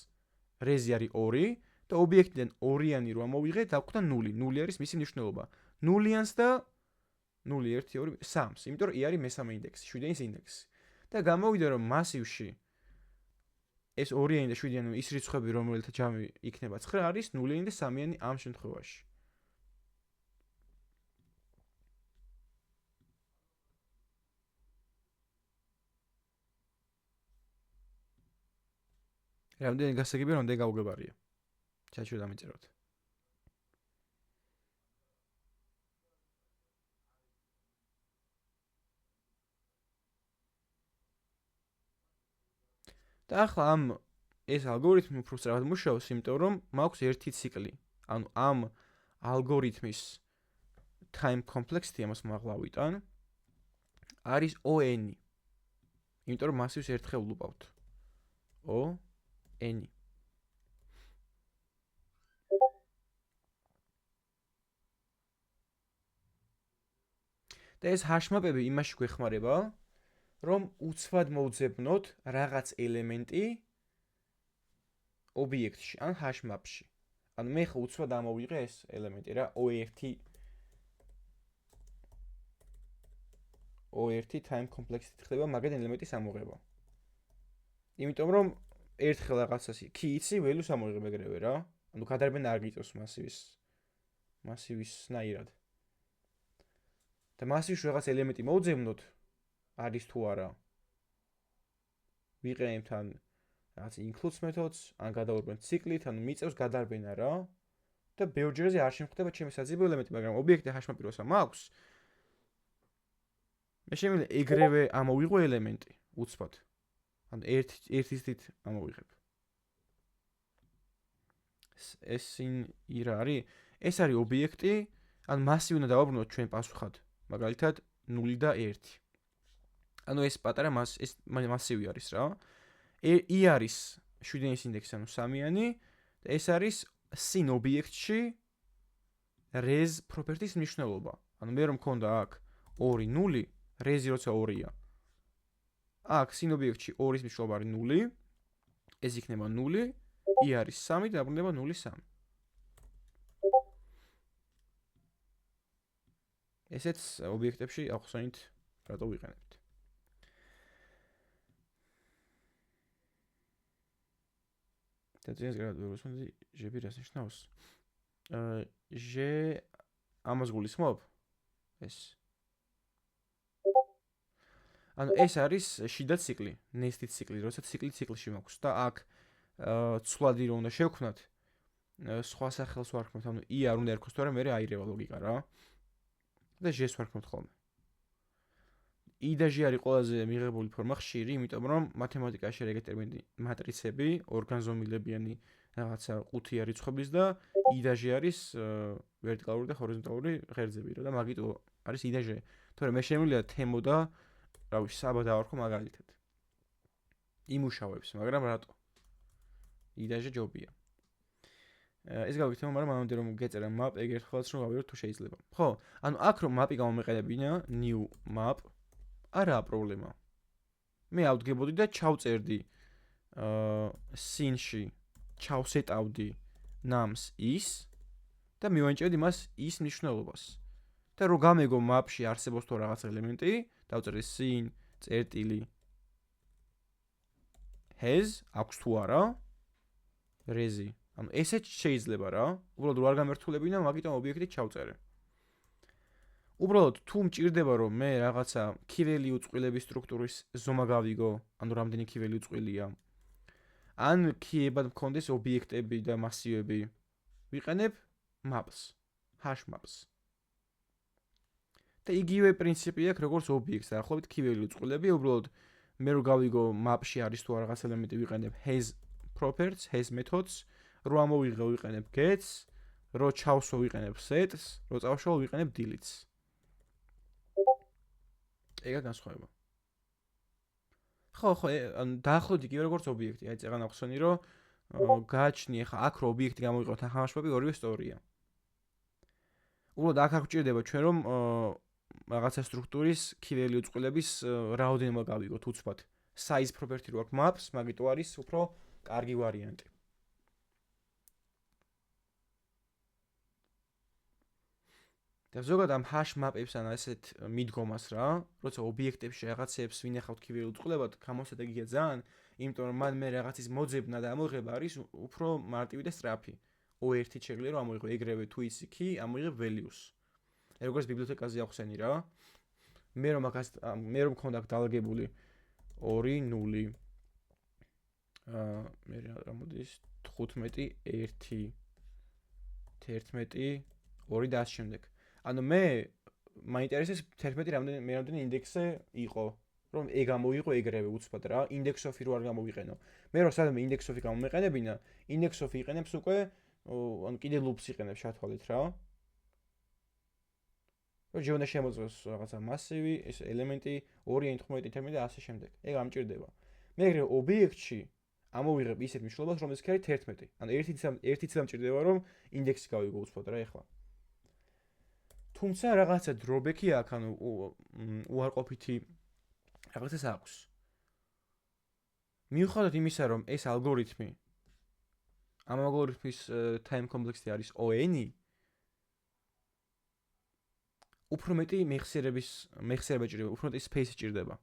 რეზი არის 2 და ობიექტიდან 2-იანი რო ამოვიღე, დავხვდა 0. 0 არის მისი მნიშვნელობა. 0-იანს და 0 1 2 3-ს, იმიტომ რომ i არის მესამე ინდექსი, 7-яნის ინდექსი. და გამოვიდა რომ მასივში ეს 2-იანი და 7-იანი ის რიცხვები, რომელთა ჯამი იქნება 9 არის 0-იანი და 3-იანი ამ შემთხვევაში. რამდენი გასაგებია, რამდენი გაუგებარია. ჩაჩვენ დამიწეროთ. და ახლა ეს ალგორითმი უფრო სწრაფად მუშაობს, იმიტომ რომ მაქვს ერთი ციკლი. ანუ ამ ალგორითმის time complexity ამას მაღლა ვიტან. არის ON. იმიტომ რომ მასივს ერთხელ ვლუყავთ. ON. და ეს ჰაშმაპები იმაში გვეხმარება, რომ უცბად მოვძებნოთ რაღაც ელემენტი ობიექტში, ან ჰაშმაპში. ანუ მე ხო უცბად ამოვიღე ეს ელემენტი რა, O1 time complexity ხდება მაგენ ელემენტის ამოღება. იმიტომ რომ ერთხელ რაღაცას კი იცი, value-ს ამოიღებ ეგრევე რა. ანუ გადარბენა არ გიწევს მასივის ნაირად. და მასივში რაღაც ელემენტი მოვძებნოთ, არის თუ არა. ვიყენებთ ან რაღაც includes methods, ან გადავარბენთ ციკლით, ანუ მიწევს გადარბენა რა. და ბევრჯერზე არ შემხდება ჩემი საძიებო ელემენტი, მაგრამ ობიექტი ჰაშმაპი როცა მაქვს, მე შემიძლია ეგრევე ამოვიღო ელემენტი უცბად. ანუ ერთის თით ამოვიღებ. ეს რა არის? ეს არის ობიექტი, ან მასი უნდა დავაბრუნოთ ჩვენ პასუხად. მაგალითად 0 და 1. ანუ ეს პატარა მასივი არის რა. i არის 7-ის ინდექსი, ანუ 3-იანი და ეს არის sin ობიექტში res property-ის მნიშვნელობა. ანუ მე რომ მქონდა აქ 2 0, resi როცა 2-ია. აქ sin ობიექტში 2-ის მნიშვნელობა არის 0, ეს იქნება 0, i არის 3 და დაბრუნდება 0 3. ესეც ობიექტებში ახსენით რატო ვიყენებთ. და ძენს გადავიხსენდი ჟები რას ნიშნავს? ჟ ამას გულისხმობ? ეს. ანუ ეს არის შიდა ციკლი, nested ციკლი, როცა ციკლი ციკლში მაქვს და აქ ცვლადი რომ უნდა შევქმნათ, სხვა სახელს ვარქმევთ, ანუ i არ უნდა ერქოს, თორემ მე აირევა ლოგიკა რა. და ჟ-ს ვარქმევთ ხოლმე. i და ჟ არის ყველაზე მიღებული ფორმა ხშირი, იმიტომ რომ მათემატიკაში ეგეთი ტერმინი მატრიცები, ორგანზომილებიანი რაღაცა ყუთია რიცხვების და i და ჟ არის ვერტიკალური და ჰორიზონტალური ღერძები რა და მაგიტო არის i და ჟ. თორემ მე შემიძლია თემო და რა ვიცი, საბა დავარქვა მაგალითად. იმუშავებს, მაგრამ რატო? i და ჟ ჯობია. ეს გავიქცევ, მაგრამ ამამდე რომ გეწერა map, ეგ ერთხელაც რომ გავიოთ თუ შეიძლება. ხო, ანუ აქ რომ map-ი გამომეყენებინა, new map, არაა პრობლემა. მე ავდგებოდი და ჩავწერდი sin-ში, ჩავსეტავდი nums is და მივანიჭებდი მას is მნიშვნელობას. და რომ გამეგო map-ში არსებობს თუ რაღაც ელემენტი, დავწერდი sin წერტილი has, აქვს თუ არა, resi. ანუ ესეც შეიძლება რა, უბრალოდ რო არ გამერთულებინა, მაგიტომ ობიექტი ჩავწერე. უბრალოდ თუ მჭირდება რომ მე რაღაცა key-value წყვილების სტრუქტურის ზომა გავიგო, ანუ რამდენი key-value წყვილია, ან key-ებად მქონდეს ობიექტები და მასივები, ვიყენებ maps, hash maps. და იგივე პრინციპი აქვს როგორც ობიექტს, დაახლოებით key-value წყვილები, უბრალოდ მე რო გავიგო map-ში არის თუ რაღაც ელემენტი, ვიყენებ has properties, has methods, რო ამოვიღე ვიყენებ gets, რო ჩავსვო ვიყენებ sets, რო წავშალო ვიყენებ deletes. ეგა განსხვავება. ხო, ანუ დაახლოებით იგივე როგორც ობიექტი. აი წეგან ახსენე რომ გააჩნი ახლა აქ რო ობიექტი გამოვიყოთ ახალშობები ორივე სწორია. უბრალოდ აქ გვჭირდება ჩვენ რომ რაღაცა სტრუქტურის key-value წყვილების რაოდენობა გავიგოთ უცბად. size property რო აქვს maps, მაგიტო არის უფრო კარგი ვარიანტი. და ზოგადად ამ hash map-ებს ან ასეთ მიდგომას რა, როცა ობიექტებში რაღაცებს ვინახავთ key-value წყვილებად, გამოსადეგია ძალიან, იმიტომ რომ მან მე რაღაცის მოძებნა და ამოიღება არის უფრო მარტივი და სწრაფი. O1-ით შეგვიძლია რომ ამოიღო ეგრევე თუ ისი key, ამოიღებ values. როგორც ბიბლიოთეკაზე ახსენი რა. მე რომ მქონდა აქ დალაგებული 2 0 მე რა მოდის 15 1 11 2 და ამ შემდეგ. ანუ მე მაინტერესებს 11 რამდენი ინდექსზე იყო, რომ ეგ ამოიღო ეგრევე უცბად რა, index of-ი რო არ გამოვიყენო. მე რო სადამე index of-ი გამომეყენებინა, index of-ი იყენებს უკვე, ანუ კიდე loops იყენებს შეთვალეთ რა. რომ ჯერ უნდა შემოწმოს რაღაცა მასივი, ეს ელემენტი, 2n15 ტერმინი და ასე შემდეგ. ეგ ამჭირდება. მეგრე ობიექტში ამოვიღებ ისეთ მნიშვნელობას, რომელიც კი არის 11. ანუ ერთი ცდა მჭირდება, რომ ინდექსი გავიგო უცბად რა ეხლა. თუმცა რაღაცა დრობექი აქვს, ანუ უარყოფითი რაღაცას აქვს. მიუხედავად იმისა, რომ ეს ალგორითმი ამ ალგორითმის time complexity არის O(n), უფრო მეტი მეხსიერება ჭირდება, უფრო მეტი space ჭირდება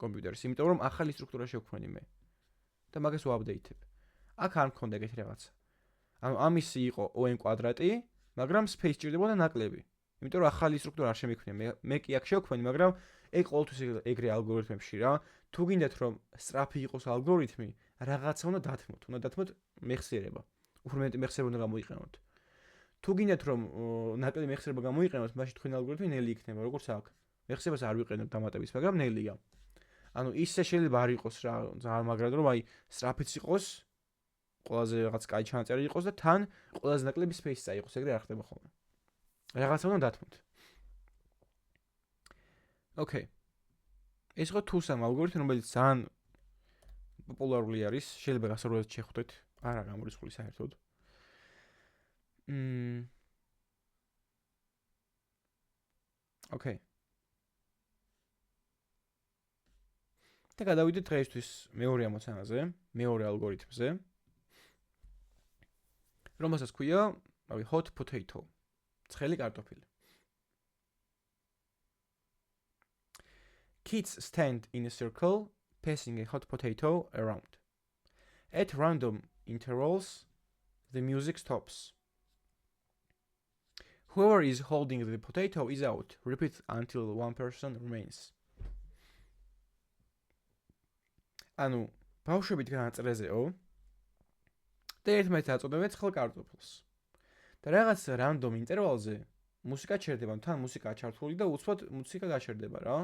კომპიუტერს, იმიტომ რომ ახალი სტრუქტურა შევქმნი მე და მაგას ვაპდეითებ. აქ არ მქონდა ეგეთი რაღაცა. ანუ ამისი იყო O(n კვადრატი, მაგრამ space ჭირდებოდა ნაკლები. იმიტომ რომ ახალი სტრუქტურა არ შემიქმნია. მე კი აქ შევქმნი, მაგრამ ეგ ყოველთვის ეგრე ალგორითმებში რა. თუ გინდათ რომ სწრაფი იყოს ალგორითმი, რაღაცა უნდა დათმოთ მეხსიერება. უფრო მეტი მეხსიერება უნდა გამოიყენოთ. თუ გინდათ რომ ნაკლები მეხსიერება გამოიყენოთ, მაშინ თქვენი ალგორითმი ნელი იქნება, როგორც აქ. მეხსიერებას არ ვიყენებ დამატების, მაგრამ ნელია. ანუ ისე შეიძლება არ იყოს რა, ძალიან მაგრად რომ აი სწრაფიც იყოს, ყველაზე რაღაც კაი ჩანაწერი იყოს და თან ყველაზე ნაკლები space წაიღოს, ეგრე არ ხდება ხოლმე. რაღაცა უნდა დათმოთ. ოკეი. ეს იყო TUSAM ალგორითმი, რომელიც ძალიან პოპულარული არის, შეიძლება გასაუბრებლად შეხვდეთ, არა გამორიცხული საერთოდ. ოკეი. და გადავიდეთ დღეისთვის მეორე ამოცანაზე, მეორე ალგორითმზე. რომელსაც ქვია, რავი, hot potato. ცხელი კარტოფილი. Kids stand in a circle, passing a hot potato around. At random intervals, the music stops. Whoever is holding the potato is out. Repeat until one person remains. ანუ ბავშვები განაწრეზეო და ერთმანეთს აწოდებენ ცხელ კარტოფილს. და რაღაც random ინტერვალზე მუსიკა ჩერდება, თან მუსიკა ჩართული და უცბად მუსიკა გაჩერდება რა.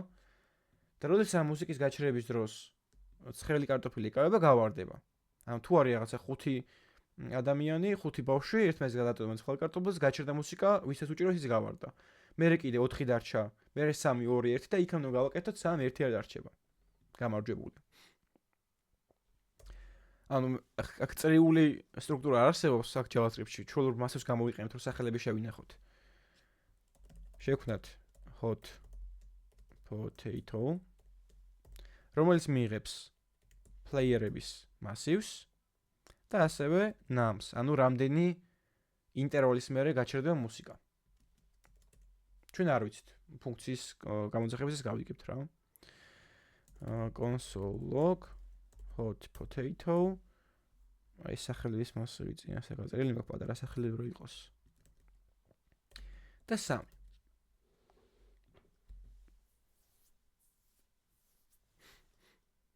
და როდესაც ამ მუსიკის გაჩერების დროს ცხელი კარტოფილი იკავება, გავარდება. ანუ თუ არის რაღაცა 5 ადამიანი, 5 ბავშვი ერთმანეთს გადაწოდებენ ცხელ კარტოფილს, გაჩერდა მუსიკა, ვისაც უჭიროს ის გავარდა. მერე კიდე 4 დარჩა, მერე 3, 2, 1 და იქამდე გავაკეთოთ, სანამ 1 არ დარჩება. გამარჯვებული. ანუ აქ წერიული სტრუქტურა არ არსებობს აქ JavaScript-ში. ჩვეულებრივ მასებს გამოვიყენებთ, რომ სახელები შევინახოთ. შევქმნათ hot potato, რომელიც მიიღებს player-ების მასივს და ასევე nums, ანუ რამდენი ინტერვალის მერე გაჩერდება მუსიკა. ჩვენ არ ვიცით ფუნქციის გამოძახებისას გავიგებთ რა. console log hot potato. აი სახელების მასივი წინას აღწერილი მაქვს, პატარა სახელები რო იყოს. და 3.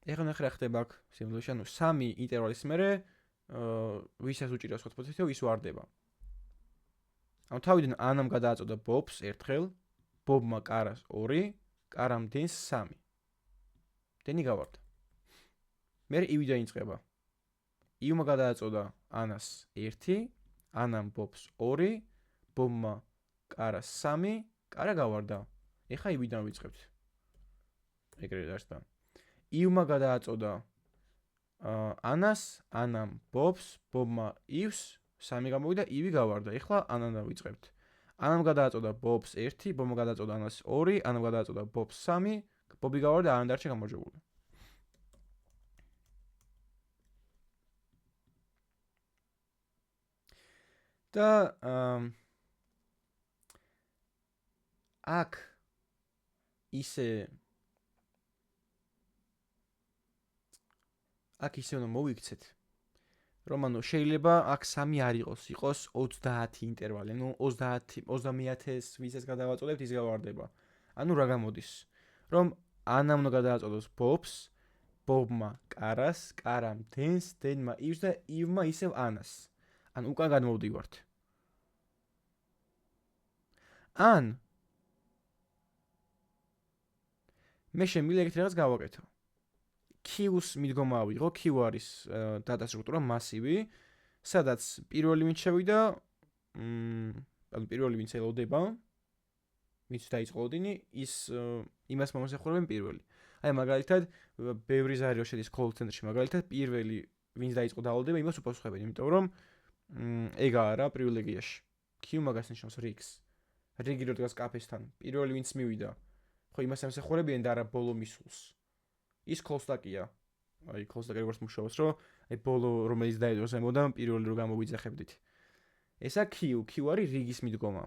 ეხლა ნახე რა ხდება აქ სიმბოლოში, ანუ 3 ინტერვალის მერე ვისაც უჭირავს hot potato ის ვარდება. ანუ თავიდან ანამ გადააწოდა ბობს ერთხელ, ბობმა კარას 2, კარამ დინს 3. დენი გავარდა. მერე ივიდან იწყება. იუმა გადააწოდა ანას 1, ანამ ბობს 2, ბობმა კარას 3, კარა გავარდა. ეხა ივიდან ვიწყებთ. ეგრე დარჩა. იუმა გადააწოდა ანას, ანამ ბობს, ბობმა ივს, 3 გამოვიდა, ივი გავარდა. ეხლა ანანდა ვიწყებთ. ანამ გადააწოდა ბობს 1, ბობმა გადააწოდა ანას 2, ანამ გადააწოდა ბობს 3, ბობი გავარდა, ანა დარჩა გამარჯვებული. და აქ ისე უნდა მოვიქცეთ, რომ ანუ შეიძლება აქ 3 არ იყოს 30 ინტერვალი, ანუ 30-30-ს ვისაც გადავაწოდებთ ის გავარდება. ანუ რა გამოდის? რომ ანამ უნდა გადააწოდოს ბობს, ბობმა კარას, კარამ დენს, დენმა ივს და ივმა ისევ ანას. ან უკან გადმოვდივართ. ან მე შემიძლია ეგეთ რაღაც გავაკეთო. Q-ს მიდგომა ავიღო, Q არის data სტრუქტურა მასივი, სადაც პირველი ვინც შევიდა, ანუ პირველი ვინც ელოდება, ვინც დაიწყო ლოდინი, ის იმას მომსახურებენ პირველი. აი მაგალითად, ბევრი ზარი რო შედის call center-ში, მაგალითად, პირველი ვინც დაიწყო დაალოდება, იმას უპასუხებენ, იმიტომ რომ ეგაა რა პრივილეგიაში. Q მაგას ნიშნავს რიგს. რიგი რო დგას კაფესთან, პირველი ვინც მივიდა, ხო იმას ემსახურებიან და არა ბოლო მისულს. ის call stack-ია. აი call stack-ი როგორც მუშაობს, რომ აი ბოლო რომელიც დაედო ზემოდან პირველი რო გამოვიძახებდით. ესა Q არის რიგის მიდგომა.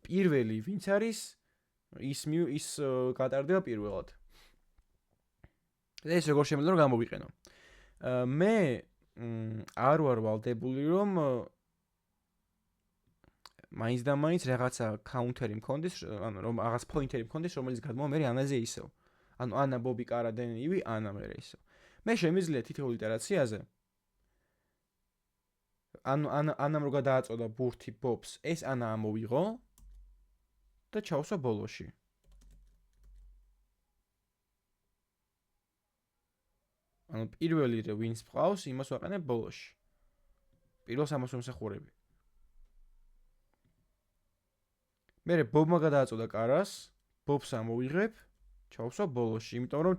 პირველი ვინც არის ის გატარდება პირველად. და ეს როგორ შემიძლია რომ გამოვიყენო. მე არ ვარ ვალდებული რომ მაინც და მაინც რაღაცა counter-ი მქონდეს, ანუ რომ რაღაც pointer-ი მქონდეს, რომელიც გადმოვა მე ანაზე ისევ. ანუ ანა ბობი კარა დენ ივი ანა მე ისევ. მე შემიძლია თითოეულ იტერაციაზე ანუ ანამ რო გადააწოდა ბურთი ბობს, ეს ანა ამოვიღო და ჩავსვა ბოლოში. ანუ პირველი ვინც მყავს, იმას ვაყენებ ბოლოში. პირველს ამას ვემსახურები. მერე ბობმა გადააწოდა კარას, ბობს ამოვიღებ, ჩავსვა ბოლოში, იმიტომ რომ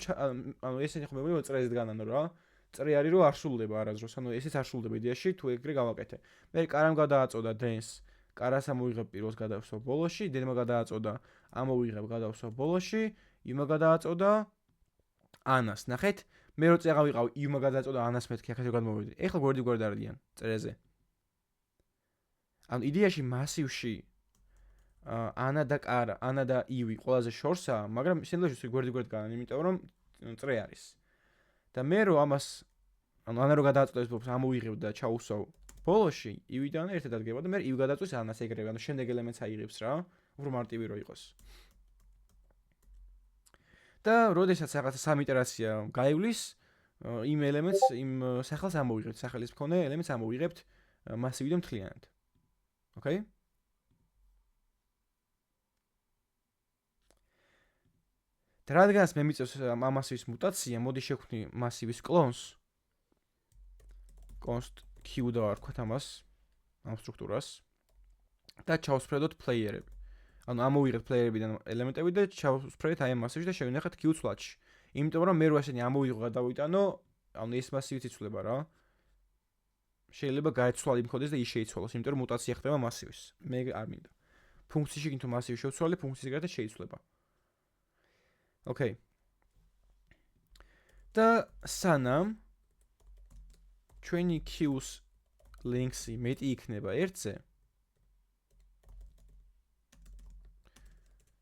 ანუ ესენი ხომ მეუბნება წრეზე დგანანო რა. წრე არის რომ არ სრულდება არასდროს, ანუ ესეც არ სრულდება იდეაში, თუ ეგრე გავაკეთე. მერე კარამ გადააწოდა დენს, კარას ამოვიღებ პირველს გადავსვა ბოლოში, დედმა გადააწოდა, ამოვიღებ გადავსვა ბოლოში, იმა გადააწოდა ანას. ნახეთ, მე რო წეღა ვიყავ იმა გადააწოდა ანას მეთქი, ახლა როგორ გამოვიდი. ეხლა გვერდ არიან წრეზე. ანუ იდეაში მასივში ანა და კარა, ანა და ივი ყველაზე შორსაა, მაგრამ შემდგომში გვერდ განან, იმიტომ რომ წრე არის. და მე რო ამას ანუ ანა რო გადააწოდა ეს ბობს ამოვიღებ და ჩაუსვავ ბოლოში, ივიდან ერთად ადგება და მე ივი გადაწვის ანას ეგრევე, ანუ შემდეგ ელემენტს აიღებს რა, უფრო მარტივი რო იყოს. და როდესაც რაღაცა სამი იტერაცია გაივლის, იმ ელემენტს, იმ სახელს ამოვიღებთ, სახელის მქონე ელემენტს ამოვიღებთ მასივიდან მთლიანად. ოკეი? და რადგანაც მე მიწევს მასივის მუტაცია, მოდი შევქმნი მასივის კლონს. const q დავარქვათ ამას, ამ სტრუქტურას და ჩავსფრედოთ პლეიერები. ანუ ამოვიღეთ პლეიერებიდან ელემენტები და ჩავსფრედეთ აი ამ მასივში და შევინახეთ q ცვლადში. იმიტომ რომ მე რო ესენი ამოვიღო გადავიტანო, ანუ ეს მასივიც იცვლება რა. შეიძლება გაეცვალი მქონდეს და ის შეიცვალოს, იმიტომ რომ მუტაცია ხდება მასივის. მე არ მინდა. ფუნქციაში კინთო მასივი შევცვალე, ფუნქციის გარდა შეიცვლება. ოკეი. და სანამ ჩვენი Q-ს links-ი მეტი იქნება 1-ზე.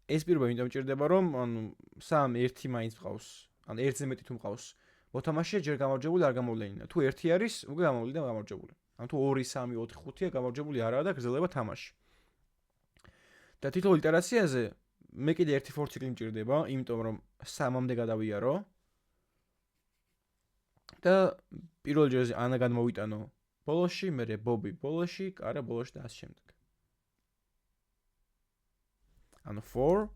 ეს პირობა იმიტომ მჭირდება რომ ანუ 3 1 მაინც მყავს. ანუ 1-ზე მეტი თუ მყავს. მოთამაშეა ჯერ გამარჯვებული არ გამოვლენინა. თუ 1 არის, უკვე გამოვლენდა გამარჯვებული. ანუ თუ 2 3 4 5-ია გამარჯვებული არაა და გრძელდება თამაში. და თითოეულ იტერაციაზე მე კიდე ერთი for ციკლი მჭირდება, იმიტომ რომ 3-მდე გადავიარო. და პირველ ჯერზე ანა გადმოვიტანო ბოლოში, მერე ბობი ბოლოში, კარა ბოლოში და ასე შემდეგ. ანუ for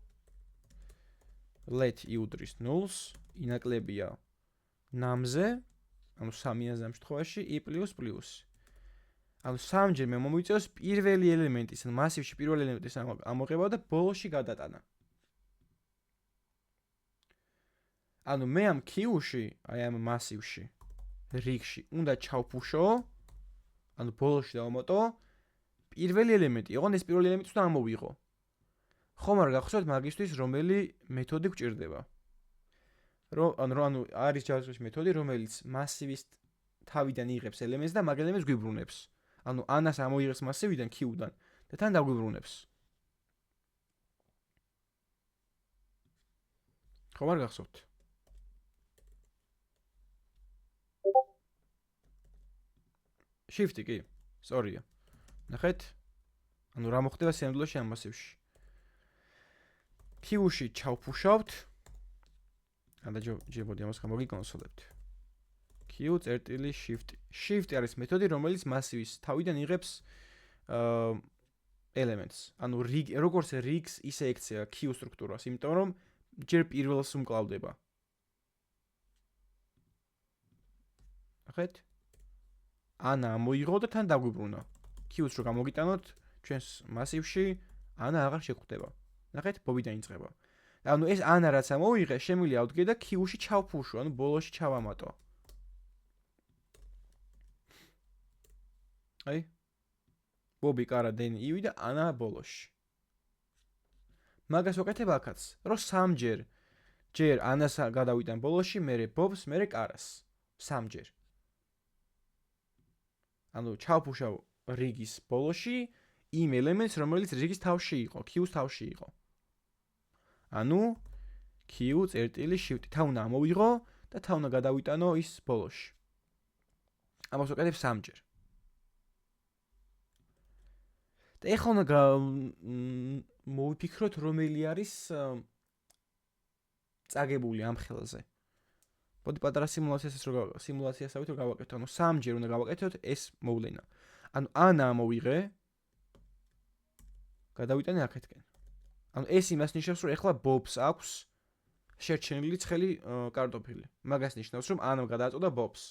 let უდრის nulls ინაკლებია ნამზე, ანუ 3-ზე ამ შემთხვევაში i++. ანუ 3-ჯერ მე მომიწევს პირველი ელემენტის, ანუ მასივში პირველი ელემენტის ამოღება და ბოლოში გადატანა. ანუ მე ამ Q-ში, აი ამ მასივში, რიგში უნდა ჩავფუშო, ანუ ბოლოში დავამოტო პირველი ელემენტი, ოღონდ ეს პირველი ელემენტი უნდა ამოვიღო. ხომ არ გახსოვთ მაგისტვის რომელი მეთოდი გვჭირდება? ანუ არის JavaScript მეთოდი, რომელიც მასივის თავიდან იღებს ელემენტს და მაგ ელემენტს გვიბრუნებს. ანუ ანას ამოიღებს მასივიდან Q-დან და თან დაგვიბრუნებს. ხომ არ გახსოვთ? Shift-ი კი, სწორია. ნახეთ? ანუ რა მოხდება სინამდვილეში ამ მასივში. Q-ში ჩავფუშავთ. და ჯერბოდი ამას გამოგიკონსოლებთ. Q-shift. Shift არის მეთოდი, რომელიც მასივის თავიდან იღებს ელემენტს. ანუ როგორც რიგს ისე ექცია Q სტრუქტურას, იმიტომ რომ ჯერ პირველს უმკლავდება. ნახეთ? ანა ამოიღო და თან დაგვიბრუნა. Q-ს რო გამოგიტანოთ ჩვენს მასივში, ანა აღარ შეგვხვდება. ნახეთ, ბობი დაიწყება. ანუ ეს ანა რაც ამოვიღე, შემიძლია ავდგე და Q-ში ჩავფუშო, ანუ ბოლოში ჩავამატო. აი. ბობი, კარა, დენი, ივი და ანა ბოლოში. მაგას ვაკეთებ აქაც, რომ სამჯერ ჯერ ანას გადავიტან ბოლოში, მერე ბობს, მერე კარას. სამჯერ. ანუ ჩავფუშავ რიგის ბოლოში იმ ელემენტს, რომელიც რიგის თავში იყო, Q-ს თავში იყო. ანუ Q წერტილი shift თა უნდა ამოვიღო და თა უნდა გადავიტანო ის ბოლოში. ამას ვაკეთებ სამჯერ. და ეხლა უნდა მოვიფიქროთ, რომელი არის წაგებული ამ ხელზე. მოდი პატარა სიმულაციასაც რო გავაკეთოთ, ანუ სამჯერ უნდა გავაკეთოთ ეს მოვლენა. ანუ ანა ამოვიღე, გადავიტანე აქეთკენ. ანუ ეს იმას ნიშნავს, რომ ეხლა ბობს აქვს შერჩენილი ცხელი კარტოფილი. მაგას ნიშნავს, რომ ანამ გადააწოდა ბობს.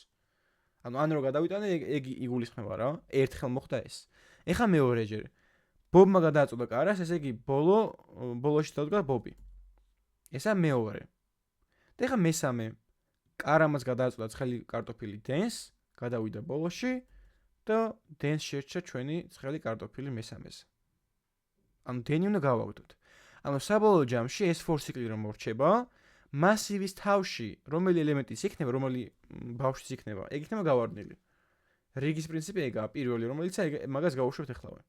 ანუ ანა რო გადავიტანე, ეგ იგულისხმება რა, ერთხელ მოხდა ეს. ეხლა მეორეჯერ. ბობმა გადააწოდა კარას, ესე იგი ბოლოში დავდგა ბობი. ესა მეორე. და ეხლა მესამე კარამაც გადააწოდა ცხელი კარტოფილი დენს, გადავიდა ბოლოში და დენს შერჩა ჩვენი ცხელი კარტოფილი მესამეზე. ანუ დენი უნდა გავაგდოთ. ანუ საბოლოო ჯამში ეს for cycle რომ მორჩება, მასივის თავში რომელი ელემენტიც იქნება, რომელი ბავშვიც იქნება, ეგ იქნება გავარდნილი. რიგის პრინციპი ეგაა, პირველი რომელიც მაგას გავუშვებთ ახლავე.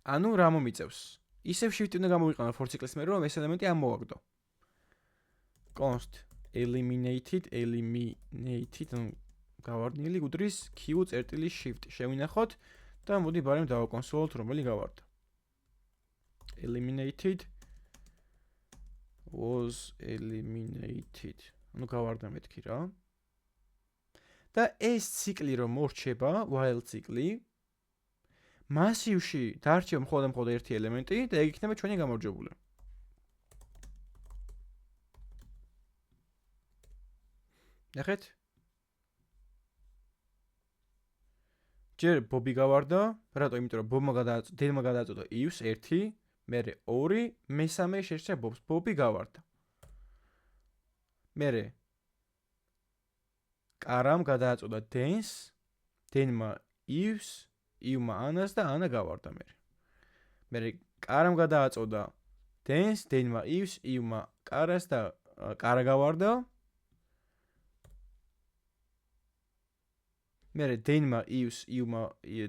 ანუ რა მომიწევს? ისევ shift უნდა გამოვიყენო for cycle-ს მე რომ ეს ელემენტი ამოვაგდო. const eliminated ანუ გავარდნილი უდრის Q წერტილი shift შევინახოთ და მოდი ბარემ დავაკონსოლოთ რომელი გავარდა. eliminated was eliminated. ანუ გავარდა მეთქი რა. და ეს ციკლი რომ მორჩება, while ციკლი მასივში დარჩება მხოლოდ ერთი ელემენტი და ეგ იქნება ჩვენი გამარჯვებული. ნახეთ? ჯერ ბობი გავარდა, რატო? იმიტომ რომ ბობმა დედმა გადააწოდა ivs 1, მერე 2, მესამე შერჩა ბობს. ბობი გავარდა. მერე კარამ გადააწოდა დენს, დენმა ivs, ივმა ანას და ანა გავარდა მერე. მერე კარამ გადააწოდა დენს, დენმა ivs, ივმა კარას და კარა გავარდა. მერე დენმა ivs, ივმა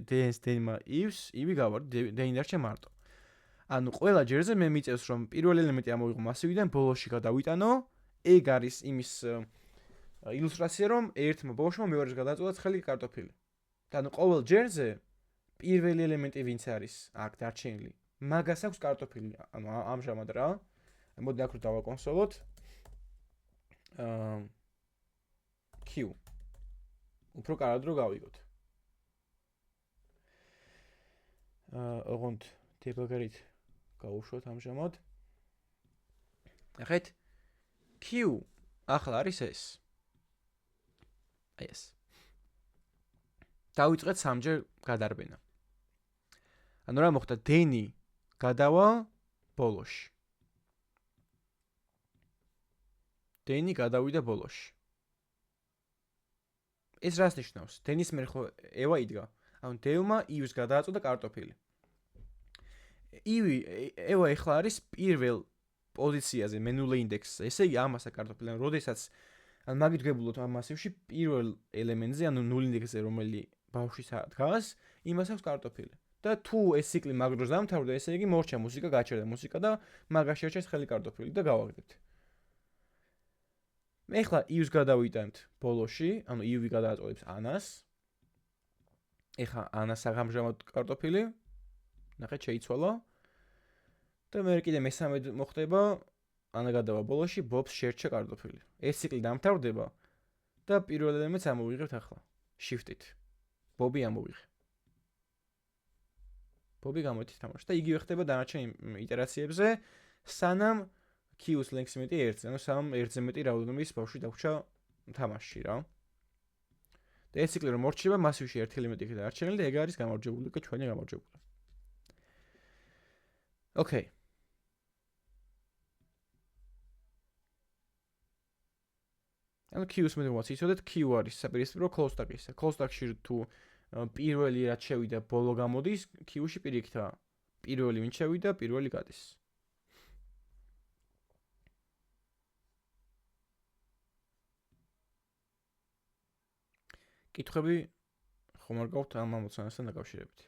დენს, დენმა ivs, ივი გავარდა, დენი დარჩა მარტო. ანუ ყველა ჯერზე მე მიწევს რომ პირველი ელემენტი ამოვიღო მასივიდან, ბოლოში გადავიტანო, ეგ არის იმის ილუსტრაცია რომ ერთმა ბავშვმა მეორეს გადააწოდა ცხელი კარტოფილი. და ანუ ყოველ ჯერზე პირველი ელემენტი ვინც არის აქ დარჩენილი, მაგას აქვს კარტოფილი. ანუ ამჟამად რა. მოდი აქ რო დავაკონსოლოთ. Q. უფრო კარგად რო გავიგოთ. ოღონდ დებაგერით გავუშვოთ ამჟამად. ნახეთ. Q ახლა არის ეს. აი ეს. დავიწყეთ სამჯერ გადარბენა. ანუ რა მოხდა? დენი გადავა ბოლოში. დენი გადავიდა ბოლოში. ეს რას ნიშნავს? დენის მერე ხო ევა იდგა. ანუ დევმა ივს გადააწოდა კარტოფილი. ევა ეხლა არის პირველ პოზიციაზე მენულე ინდექსზე. ესე იგი ამასა კარტოფილი. ანუ როდესაც ან მაგით გებულოთ ამ მასივში პირველ ელემენტზე, ანუ 0 ინდექსზე რომელი ბავშვის დგას, იმას აქვს კარტოფილი. და თუ ეს ციკლი მაგ დროს დამთავრდა, ესე იგი მორჩა მუსიკა, გაჩერდა მუსიკა და მაგას შერჩა ცხელი კარტოფილი და გავაგდებთ. მე ახლა ivs გადავიტანთ ბოლოში, ანუ ivy გადააწოდებს ანას. ეხლა ანას აღამჟამად კარტოფილი. ნახეთ შეიცვალა. და მე კიდე მესამე მოხდება, ანა გადავა ბოლოში, ბობს შერჩა კარტოფილი. ეს ციკლი დამთავრდება და პირველ ელემენტს ამოვიღებთ ახლა. shift-ით. ბობი ამოვიღე. ბობი გამოითამაშა და იგივე ხდება დანარჩენ იტერაციებზე, სანამ Q-ს length მეტი 1-ზე, ანუ სამ 1-ზე მეტი რაოდენობის ბავშვი დაგვრჩა თამაშში რა. და ეს ციკლი რომ მორჩება, მასივში ერთი ელემენტი იქნება დარჩენილი და ეგ არის გამარჯვებული და ჩვენი გამარჯვებული. ოკეი. ანუ Q-ს მე ვუწევთ, იცოდეთ Q არის საპირისპირო close stack-ისა. Close stack-ში თუ პირველი რაც შევიდა ბოლო გამოდის, Q-ში პირიქითაა. პირველი ვინ შევიდა, პირველი გადის. კითხვები ხომ არ გაქვთ ამ ამოცანასთან დაკავშირებით?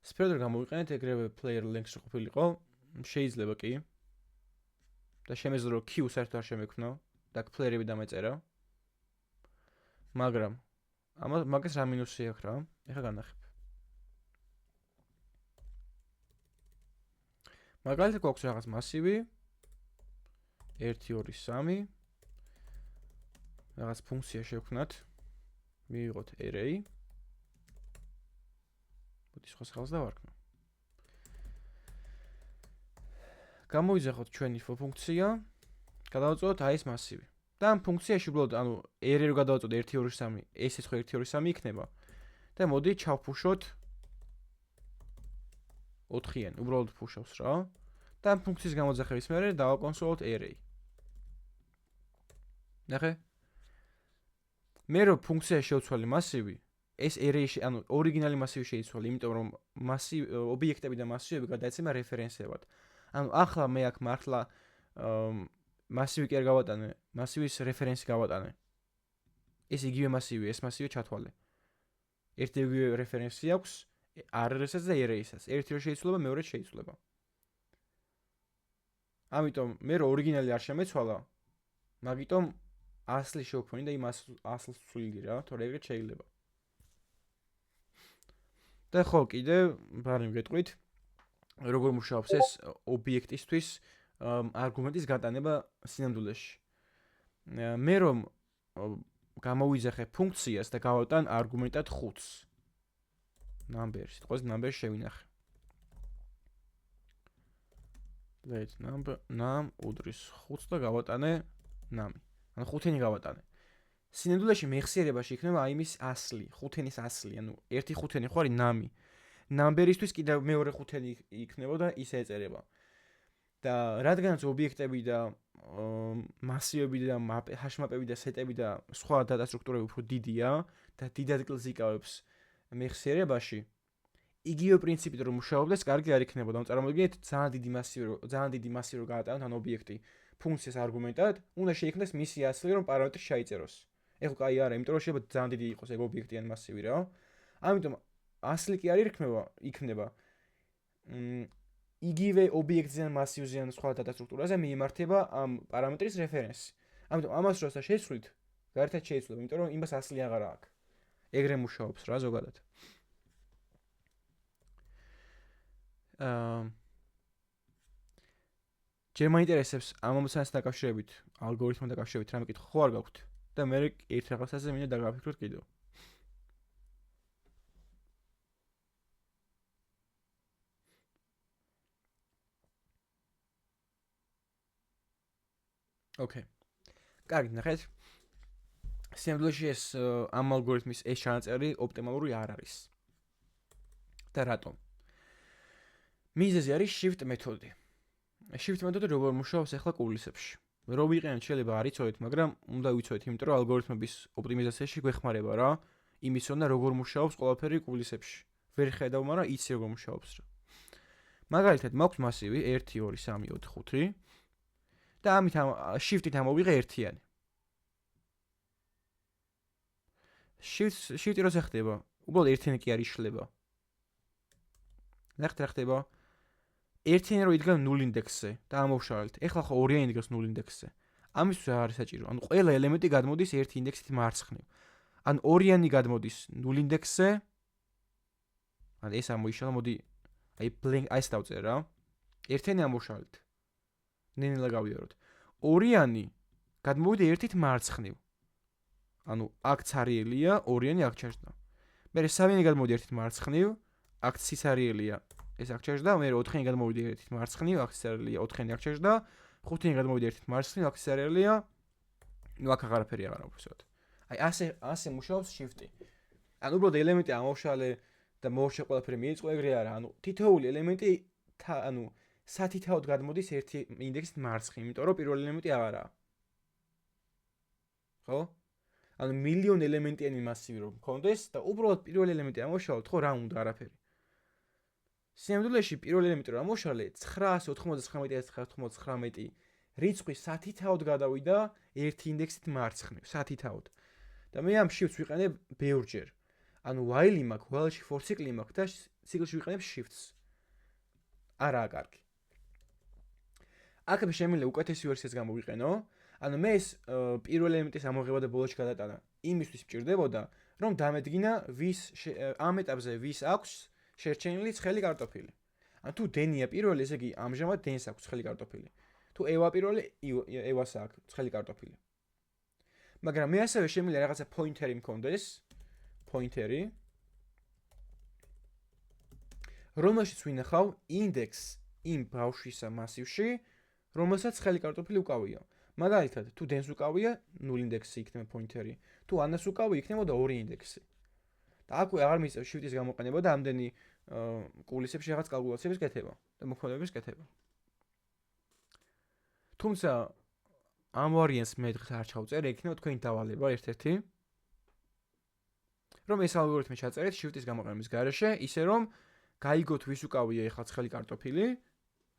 სპრედერ გამოვიყენეთ ეგრევე player length-ში ყოფილიყო, შეიძლება კი. და შემეძლო რომ Q საერთოდ არ შემექმნო და player-ები დამეწერა. მაგრამ მაგას რა მინუსი აქვს რა? ეხლა განახებ. მაგალითად გვაქვს რაღაც მასივი 1 2 3 რაღაც ფუნქცია შევქმნათ. მივიღოთ array. მოდი სხვა სახელს დავარქმევ. გამოიძახოთ ჩვენი ფუნქცია. გადავაწყვეტოთ აი ეს მასივი. და ამ ფუნქციაში უბრალოდ ანუ array რო გადავაწყვეტ 1 2 3 ესეც ხო 1 2 3 იქნება. და მოდი ჩავფუშოთ 4-იან, უბრალოდ ფუშავს რა. და ამ ფუნქციის გამოძახების მერე დავაკონსოლოთ array. ნახე? მე რო ფუნქციაში შევცვალე მასივი, ეს array-ში, ანუ ორიგინალი მასივი შეიცვალე, იმიტომ რომ ობიექტები და მასივები გადაეცემა რეფერენსებად. ანუ ახლა მე აქ მართლა მასივი კი არ გავატანე, მასივის რეფერენსი გავატანე. ეს იგივე მასივი, ეს მასივი ჩათვალე. ერთი იგივე რეფერენსი აქვს RS-ს და array-საც. ერთი რო შეიცვლება, მეორე შეიცვლება. ამიტომ მე რო ორიგინალი არ შემეცვალა, მაგიტომ ასლი შევქმნი და იმ ასლს ვცვლიდი რა, თორე ეგრე შეიძლება. და ხო, კიდე ბარემ გეტყვით, როგორ მუშაობს ეს ობიექტისთვის არგუმენტის გატანება სინამდვილეში. მე რომ გამოვიძახე ფუნქციას და გავატან არგუმენტად 5-ს. number, სიტყვაზე number შევინახე. let number num უდრის 5-ს და გავატანე num. ანუ 5-ენი გავატანე. სინამდვილეში მეხსიერებაში იქნება აი იმის ასლი, 5-ენის ასლი, ანუ 1 5-ენი ხო არის num. number-ისთვის კიდევ მეორე 5-ენი იქნება და ისე ეწერება. და რადგანაც ობიექტები და მასივები და ჰაშმაპები და სეტები და სხვა დატა სტრუქტურები უფრო დიდია და დიდ ადგილს იკავებს მეხსიერებაში, იგივე პრინციპით რომ მუშაობდეს, კარგი არ იქნებოდა. ანუ წარმოგიდგენთ, ძალიან დიდი მასივი რო გაატანოთ ან ობიექტი ფუნქციას არგუმენტად, უნდა შეიქმნას მისი ასლი, რომ პარამეტრი შეიწეროს. ეხლა კაი არა, იმიტომ რომ შეიძლება ძალიან დიდი იყოს ეგ ობიექტი ან მასივი რა. ამიტომ ასლი კი არ იქნება. იგივე ობიექტზე ან მასივზე ან სხვა დატა სტრუქტურაზე მიემართება ამ პარამეტრის რეფერენსი. ამიტომ ამას როცა შეცვლით, გარეთაც შეიცვლება, იმიტომ რომ იმას ასლი აღარ აქვს. ეგრე მუშაობს რა ზოგადად. ჯერ მაინტერესებს ამ ამოცანასთან დაკავშირებით, ალგორითმთან დაკავშირებით რამე კითხვა ხო არ გაქვთ? და მე ერთ რაღაცაზე მინდა დაგაფიქროთ კიდევ. ოკეი. კარგი, ნახეთ. სინამდვილეში ეს ამ ალგორითმის ეს ჩანაწერი ოპტიმალური არ არის. და რატომ? მიზეზი არის shift მეთოდი. shift მეთოდი როგორ მუშაობს ახლა კუბლისებში. რო ვიყენებთ შეიძლება არ იცოდეთ, მაგრამ უნდა ვიცოდეთ, იმიტომ რომ ალგორითმების ოპტიმიზაციაში გვეხმარება რა, იმის უნდა როგორ მუშაობს ყველაფერი კუბლისებში. ვერ ხედავ, მაგრამ იცი როგორ მუშაობს რა. მაგალითად, მაქვს მასივი 1 2 3 4 5 და ამით shift-ით ამოვიღე ერთიანი. shift-ი როცა ხდება, უბრალოდ ერთიანი კი არ იშლება. ნახეთ რა ხდება. ერთიანი რო იდგა 0 ინდექსზე და ამოვშალეთ. ეხლა ხო ორიანი იდგას 0 ინდექსზე. ამისთვის რა არის საჭირო? ანუ ყველა ელემენტი გადმოდის ერთი ინდექსით მარცხნივ. ან ორიანი გადმოდის 0 ინდექსზე. ან ეს ამოიშალა, მოდი აი blank აი ეს დავწერე რა. ერთიანი ამოვშალეთ. ნენელა გავიაროთ. ორიანი გადმოვიდა ერთით მარცხნივ. ანუ აქ ცარიელია, ორიანი აქ ჩაჭდა. მერე სამიანი გადმოვიდა ერთით მარცხნივ, აქ ციცარიელია, ეს აქ ჩერჯდა, მე 4-იანი გადმოვიდი ერთით მარცხნივ, აქ წერილია 4-იანი აქ ჩერჯდა, 5-იანი გადმოვიდი ერთით მარცხნივ, აქ წერილია ნუ აქ აღარაფერი აღარ აქვს ვთქვათ. აი ასე მუშაობს shift-ი. ანუ უბრალოდ ელემენტი ამოვშალე და მოვშე ყველაფერი მიეწყო ეგრე არა. ანუ თითოეული ელემენტი ანუ სათითაოდ გადმოდის ერთი ინდექსით მარცხნივ, იმიტომ რომ პირველი ელემენტი აღარაა. ხო? ანუ მილიონ ელემენტიანი მასივი რომ მქონდეს და უბრალოდ პირველი ელემენტი ამოვშალოთ, ხო, რა უნდა არაფერი. სინამდვილეში პირველი ელემენტი რომ ამოვშალე 999.999 რიცხვი სათითაოდ გადავიდა ერთი ინდექსით მარცხნივ, სათითაოდ. და მე ამ shift-ს ვიყენებ ბევრჯერ. ანუ while-ი მაქვს, while-ში for cycle-ი მაქვს და cycle-ში ვიყენებ shift-ს. არაა კარგი. აქ შემიძლია უკეთესი ვერსიაც გამოვიყენო. ანუ მე ეს პირველ ელემენტის ამოღება და ბოლოში გადატანა იმისთვის მჭირდებოდა, რომ დამედგინა ამ ეტაპზე ვის აქვს შერჩენილი ცხელი კარტოფილი. ანუ თუ დენია პირველი, ესე იგი ამჟამად დენს აქვს ცხელი კარტოფილი. თუ ევა პირველი, ევას აქვს ცხელი კარტოფილი. მაგრამ მე ასევე შემიძლია რაღაცა pointer-ი მქონდეს, pointer-ი, რომელშიც ვინახავ ინდექს იმ ბავშვისა მასივში, რომელსაც ცხელი კარტოფილი უკავია. მაგალითად, თუ დენს უკავია 0 ინდექსი იქნება pointer-ი, თუ ანას უკავია იქნებოდა 2 ინდექსი. და აქ აღარ მისწევ shift-ის გამოყენება და ამდენი კულისებში რაღაც კალკულაციების კეთება და მოქმედებების კეთება. თუმცა ამ ვარიანტს მე დღეს არ ჩავწერ, იქნება თქვენი დავალება ერთ-ერთი, რომ ეს ალგორითმი ჩაწერეთ shift-ის გამოყენების გარეშე, ისე რომ გაიგოთ ვის უკავია ეხლა ცხელი კარტოფილი,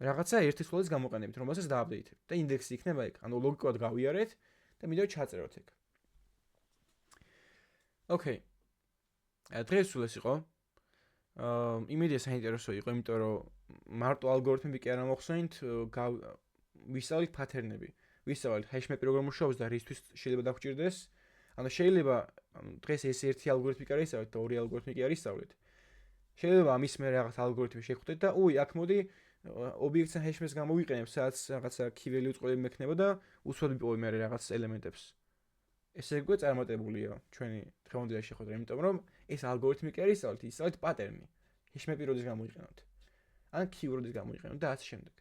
რაღაცა ერთი სულაც გამოყენებით, რომელსაც დააპდეითებთ და ინდექსი იქნება იქ. ანუ ლოგიკურად გავიარეთ და მინდა ჩაწეროთ ეგ. ოკეი. დღეს სულ ეს იყო. იმედია საინტერესო იყო, იმიტომ რომ მარტო ალგორითმები კი არ მოხსენით, ვისწავლით pattern-ები. ვისწავლით hash-map როგორ მუშაობს და რისთვის შეიძლება დაგვჭირდეს. ანუ შეიძლება დღეს ეს ერთი ალგორითმი კი არ ისწავლეთ და ორი ალგორითმი კი არ ისწავლეთ. შეიძლება ამის მე რაღაც ალგორითმი შევხვდეთ და აქ მოდი ობიექტს hash-maps გამოვიყენებ, სადაც რაღაცა key value წყობები მექნება და უცბად მიპოვე მე რაღაც ელემენტებს. ესე უკვე წარმატებულია ჩვენი დღევანდელი შეხვედრა, იმიტომ რომ ეს ალგორითმი კი არ ისწავლეთ, ისწავლეთ pattern-ი. hash-map-ი როდის გამოიყენოთ. ან key როდის გამოიყენოთ და ასე შემდეგ.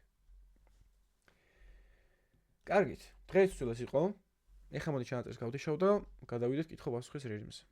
კარგით, დღეს სულ ეს იყო. ეხლა მოდი ჩანაწერს გავდიშავ და გადავიდეთ კითხვა-პასუხის რეჟიმზე.